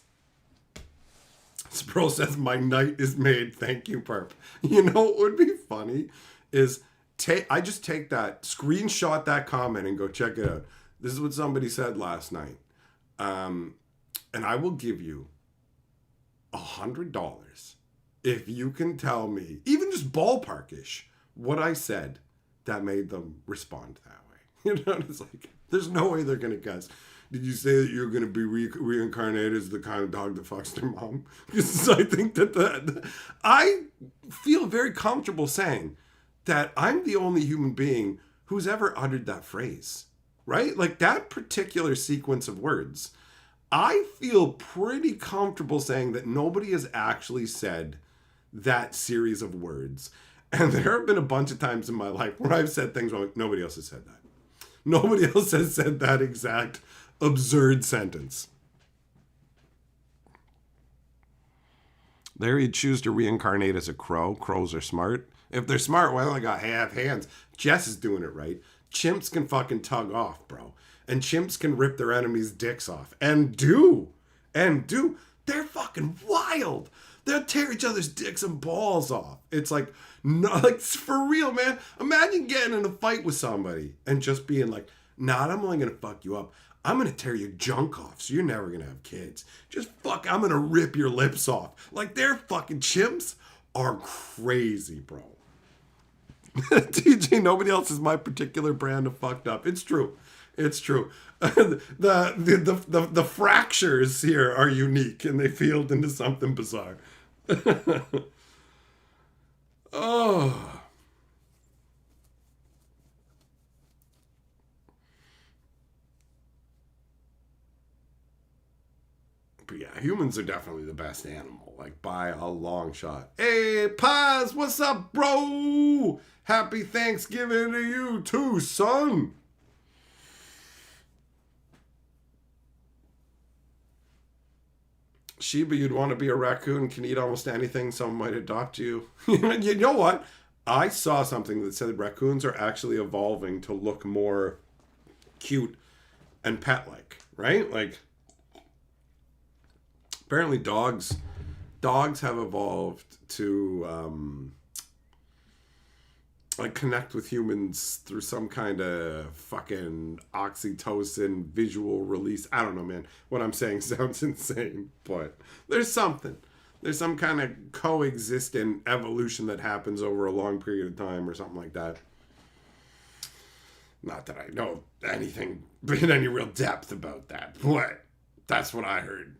Sperl says, my night is made. Thank you, Perp. You know what would be funny is I just take that, screenshot that comment and go check it out. This is what somebody said last night. And I will give you $100 if you can tell me, even just ballparkish, what I said that made them respond that way. You know, it's like, there's no way they're going to guess. Did you say that you're going to be reincarnated as the kind of dog that fucks their mom? Because I think that I feel very comfortable saying that I'm the only human being who's ever uttered that phrase, right? Like that particular sequence of words. I feel pretty comfortable saying that nobody has actually said that series of words. And there have been a bunch of times in my life where I've said things wrong. Nobody else has said that. Nobody else has said that exact absurd sentence. There he'd choose to reincarnate as a crow. Crows are smart. If they're smart, why don't they got half hands? Jess is doing it right. Chimps can fucking tug off, bro. And chimps can rip their enemies' dicks off. And do. They're fucking wild. They'll tear each other's dicks and balls off. It's like, no, like for real, man. Imagine getting in a fight with somebody and just being like, nah, I'm only gonna fuck you up. I'm gonna tear your junk off, so you're never gonna have kids. I'm gonna rip your lips off. Like, they're fucking chimps are crazy, bro. TJ, nobody else is my particular brand of fucked up. It's true. The fractures here are unique and they field into something bizarre. Oh. But yeah, humans are definitely the best animal, like by a long shot. Hey, Paz, what's up, bro? Happy Thanksgiving to you too, son. Sheba, you'd want to be a raccoon, can eat almost anything, someone might adopt you. You know what? I saw something that said raccoons are actually evolving to look more cute and pet-like, right? Like, apparently dogs have evolved to like connect with humans through some kind of fucking oxytocin visual release. I don't know, man. What I'm saying sounds insane, but there's some kind of coexistent evolution that happens over a long period of time or something like that. Not that I know anything in any real depth about that, but that's what I heard.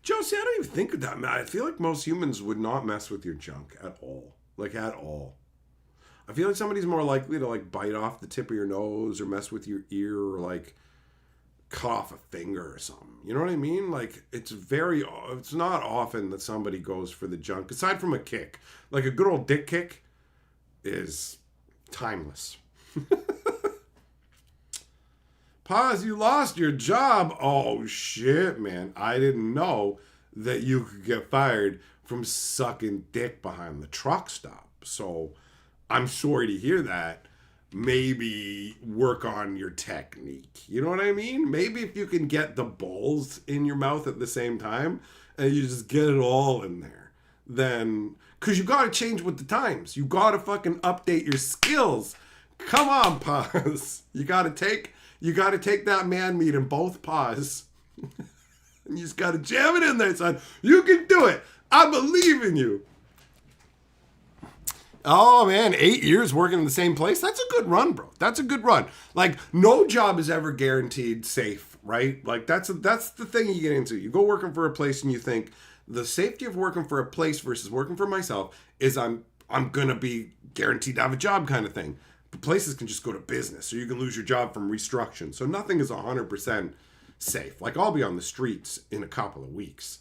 Josie, I don't even think of that, man. I feel like most humans would not mess with your junk at all. Like, at all. I feel like somebody's more likely to, like, bite off the tip of your nose or mess with your ear or, like, cut off a finger or something. You know what I mean? Like, it's not often that somebody goes for the junk. Aside from a kick. Like, a good old dick kick is timeless. Paz, you lost your job. Oh, shit, man. I didn't know that you could get fired from sucking dick behind the truck stop. So I'm sorry to hear that. Maybe work on your technique. You know what I mean? Maybe if you can get the balls in your mouth at the same time and you just get it all in there, then... Because you got to change with the times. You got to fucking update your skills. Come on, Paz. You got to take that man meat in both paws. And you just got to jam it in there, son. You can do it. I believe in you. Oh, man, 8 years working in the same place? That's a good run, bro. That's a good run. Like, no job is ever guaranteed safe, right? Like, that's the thing you get into. You go working for a place and you think, the safety of working for a place versus working for myself is I'm going to be guaranteed to have a job kind of thing. But places can just go to business, so you can lose your job from restructuring. So nothing is 100% safe. Like, I'll be on the streets in a couple of weeks.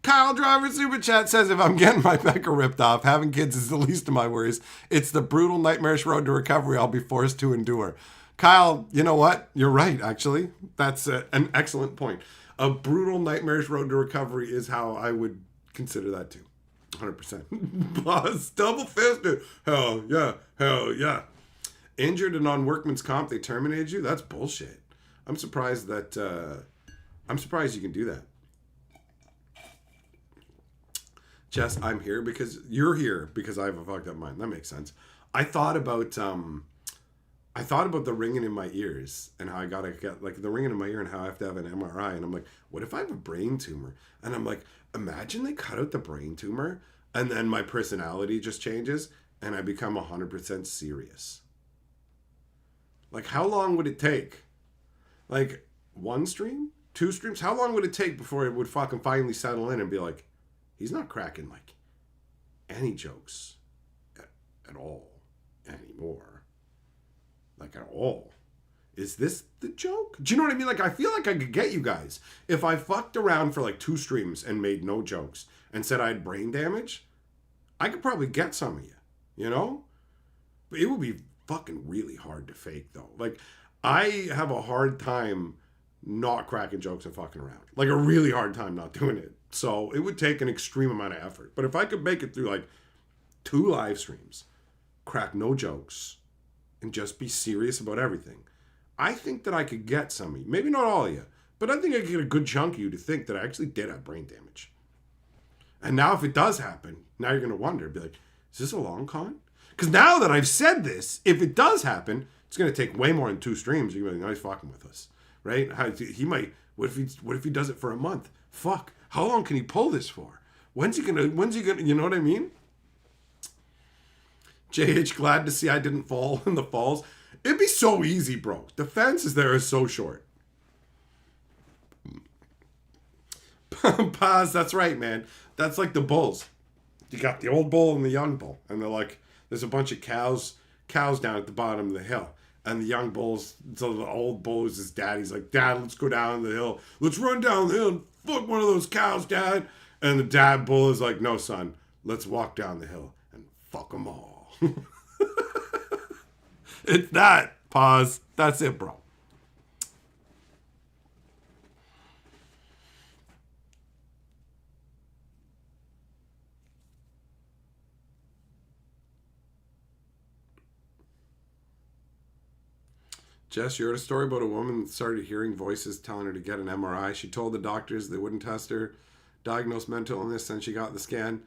Kyle Driver Super Chat says, if I'm getting my pecker ripped off, having kids is the least of my worries. It's the brutal, nightmarish road to recovery I'll be forced to endure. Kyle, you know what? You're right, actually. That's an excellent point. A brutal, nightmarish road to recovery is how I would consider that too. 100%. Boss, double fisted. Hell yeah. Injured and on workman's comp, they terminated you? That's bullshit. I'm surprised you can do that. Jess, I'm here because you're here because I have a fucked up mind. That makes sense. I thought about the ringing in my ears and how I gotta get, like, the ringing in my ear and how I have to have an MRI. And I'm like, what if I have a brain tumor? And I'm like, imagine they cut out the brain tumor and then my personality just changes and I become 100% serious. Like, how long would it take? Like, 1 stream? 2 streams? How long would it take before it would fucking finally settle in and be like, he's not cracking, like, any jokes at all anymore? Like, at all. Is this the joke? Do you know what I mean? Like, I feel like I could get you guys. If I fucked around for, like, 2 streams and made no jokes and said I had brain damage, I could probably get some of you, you know? But it would be fucking really hard to fake, though. Like, I have a hard time not cracking jokes and fucking around. Like, a really hard time not doing it. So it would take an extreme amount of effort. But if I could make it through, like, 2 live streams, crack no jokes, and just be serious about everything. I think that I could get some of you, maybe not all of you, but I think I could get a good chunk of you to think that I actually did have brain damage. And now if it does happen, now you're going to wonder, be like, is this a long con? Because now that I've said this, if it does happen, it's going to take way more than 2 streams. You're going to be like, no, he's fucking with us, right? He might, what if he does it for a month? Fuck. How long can he pull this for? When's he gonna, you know what I mean? JH, glad to see I didn't fall in the falls. It'd be so easy, bro. The fences there are so short. Paz, that's right, man. That's like the bulls. You got the old bull and the young bull. And they're like, there's a bunch of cows down at the bottom of the hill. And the young bulls, so the old bull is his dad. He's like, Dad, let's go down the hill. Let's run down the hill and fuck one of those cows, Dad. And the dad bull is like, no, son, let's walk down the hill and fuck them all. It's that. Pause. That's it, bro. Jess, you heard a story about a woman that started hearing voices telling her to get an MRI. She told the doctors they wouldn't test her, diagnosed mental illness, and she got the scan.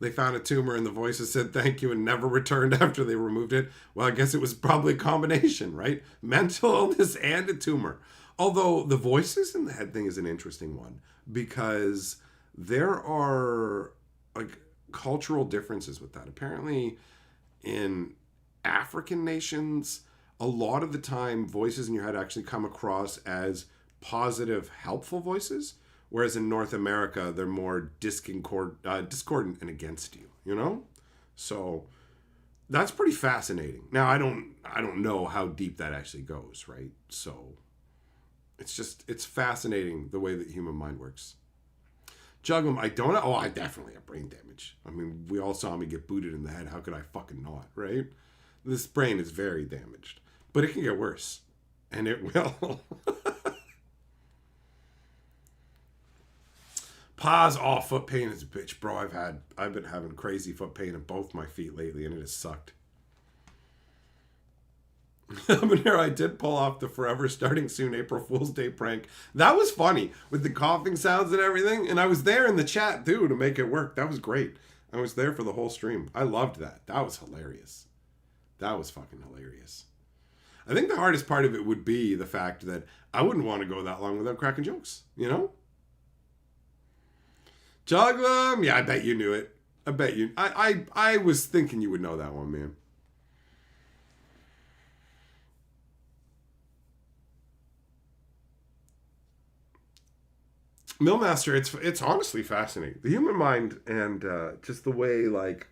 They found a tumor and the voices said thank you and never returned after they removed it. Well, I guess it was probably a combination, right? Mental illness and a tumor. Although the voices in the head thing is an interesting one because there are like cultural differences with that. Apparently in African nations, a lot of the time voices in your head actually come across as positive, helpful voices. Whereas in North America, they're more discordant and against you, you know? So that's pretty fascinating. Now, I don't know how deep that actually goes, right? So it's fascinating the way that the human mind works. Juggum, I don't know. Oh, I definitely have brain damage. I mean, we all saw me get booted in the head. How could I fucking not, right? This brain is very damaged. But it can get worse. And it will. Pause. Oh, foot pain is a bitch, bro. I've been having crazy foot pain in both my feet lately, and it has sucked. But here I did pull off the forever starting soon April Fool's Day prank. That was funny with the coughing sounds and everything, and I was there in the chat too to make it work. That was great. I was there for the whole stream. I loved that. That was hilarious. That was fucking hilarious. I think the hardest part of it would be the fact that I wouldn't want to go that long without cracking jokes, you know? Juglum, yeah, I bet you knew it. I bet you. I was thinking you would know that one, man. Millmaster, it's honestly fascinating. The human mind and just the way, like,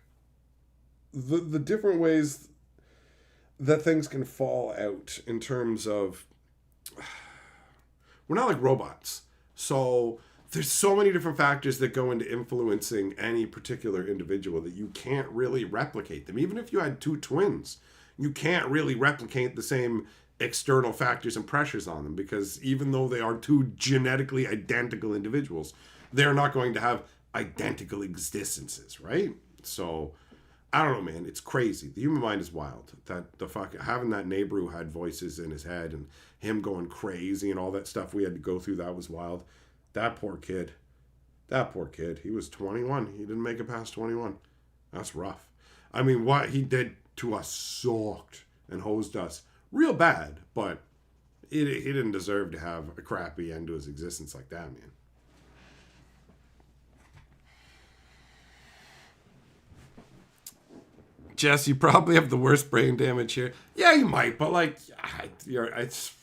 the different ways that things can fall out in terms of... We're not like robots. So... There's so many different factors that go into influencing any particular individual that you can't really replicate them. Even if you had 2 twins, you can't really replicate the same external factors and pressures on them because even though they are 2 genetically identical individuals, they're not going to have identical existences, right? So, I don't know, man. It's crazy. The human mind is wild. Having that neighbor who had voices in his head and him going crazy and all that stuff we had to go through, that was wild. That poor kid. He was 21. He didn't make it past 21. That's rough. I mean, what he did to us sucked and hosed us real bad, but he didn't deserve to have a crappy end to his existence like that, man. Jess, you probably have the worst brain damage here. Yeah, you might, but like, it's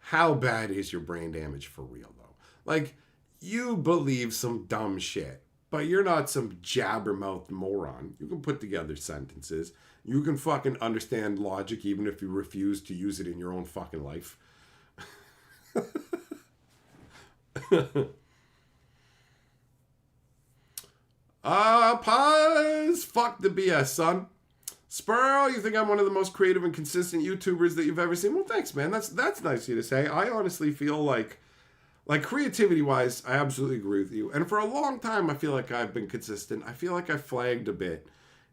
how bad is your brain damage for real, though? Like, you believe some dumb shit, but you're not some jabbermouth moron. You can put together sentences. You can fucking understand logic even if you refuse to use it in your own fucking life. Pause. Fuck the BS, son. Spurl, you think I'm one of the most creative and consistent YouTubers that you've ever seen? Well, thanks, man. That's nice of you to say. I honestly feel like creativity-wise, I absolutely agree with you. And for a long time, I feel like I've been consistent. I feel like I flagged a bit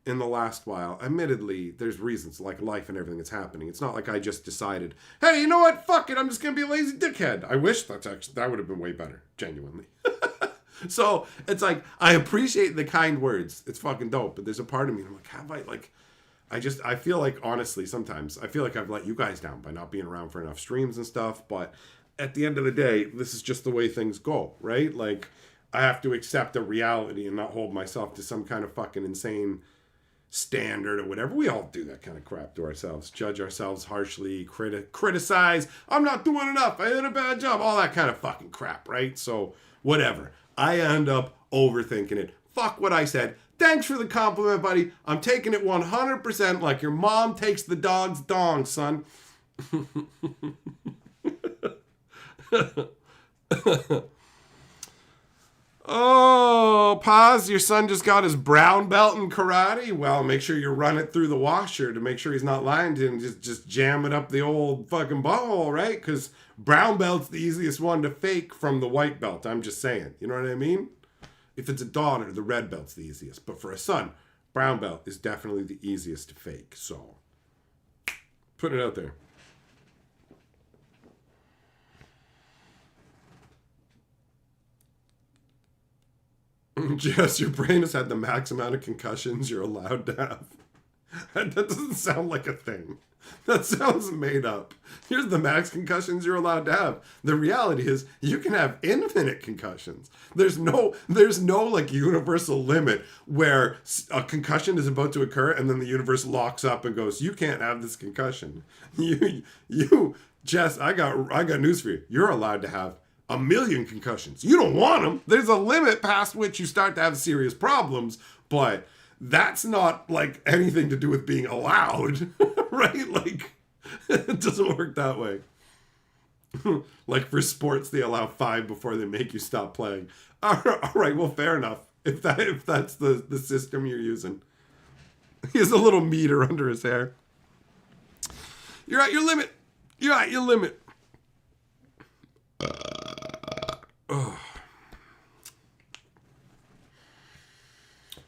in the last while. Admittedly, there's reasons, like life and everything that's happening. It's not like I just decided, hey, you know what? Fuck it, I'm just gonna be a lazy dickhead. I wish that would have been way better, genuinely. So it's like, I appreciate the kind words. It's fucking dope. But there's a part of me, I'm like, have I, like, I feel like, honestly, sometimes I feel like I've let you guys down by not being around for enough streams and stuff. But at the end of the day, this is just the way things go, right? Like, I have to accept a reality and not hold myself to some kind of fucking insane standard or whatever. We all do that kind of crap to ourselves. Judge ourselves harshly, criticize. I'm not doing enough. I did a bad job. All that kind of fucking crap, right? So, whatever. I end up overthinking it. Fuck what I said. Thanks for the compliment, buddy. I'm taking it 100% like your mom takes the dog's dong, son. Oh, pause. Your son just got his brown belt in karate. Well, make sure you run it through the washer to make sure he's not lying to you and just jam it up the old fucking butthole, right? Because brown belt's the easiest one to fake from the white belt. I'm just saying. You know what I mean? If it's a daughter, the red belt's the easiest. But for a son, brown belt is definitely the easiest to fake. So, put it out there. Jess, your brain has had the max amount of concussions you're allowed to have. That doesn't sound like a thing. That sounds made up. Here's the max concussions you're allowed to have. The reality is you can have infinite concussions. There's no like universal limit where a concussion is about to occur and then the universe locks up and goes, you can't have this concussion. You, Jess, I got news for you. You're allowed to have 1,000,000 concussions. You don't want them. There's a limit past which you start to have serious problems, but that's not like anything to do with being allowed, right? Like, it doesn't work that way. Like for sports, they allow 5 before they make you stop playing. All right, well, fair enough. If that's the system you're using. He has a little meter under his hair. You're at your limit. You're at your limit.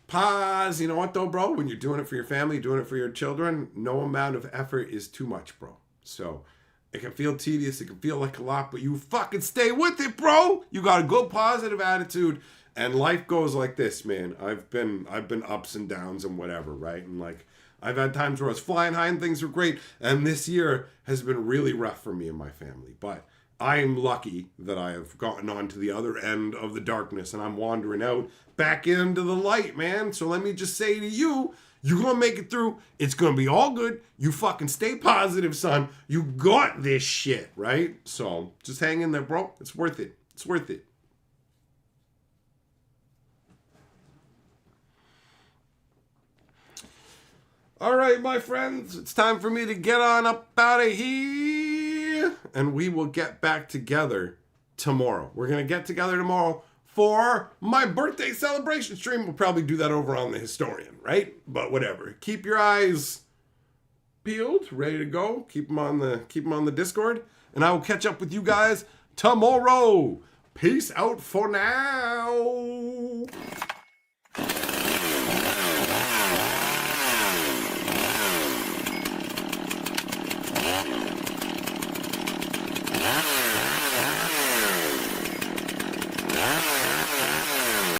Pause. You know what though, bro? When you're doing it for your family, doing it for your children, no amount of effort is too much, bro. So it can feel tedious, it can feel like a lot, but you fucking stay with it, bro. You got a good positive attitude, and life goes like this, man. I've been ups and downs and whatever, right? And like I've had times where I was flying high and things were great, and this year has been really rough for me and my family. But I'm lucky that I have gotten on to the other end of the darkness and I'm wandering out back into the light, man. So let me just say to you, you're going to make it through. It's going to be all good. You fucking stay positive, son. You got this shit, right? So just hang in there, bro. It's worth it. It's worth it. All right, my friends, it's time for me to get on up out of here, and we will get back together tomorrow. We're going to get together tomorrow for my birthday celebration stream. We'll probably do that over on the Historian, right? But whatever. Keep your eyes peeled, ready to go. Keep them on the Discord, and I will catch up with you guys tomorrow. Peace out for now.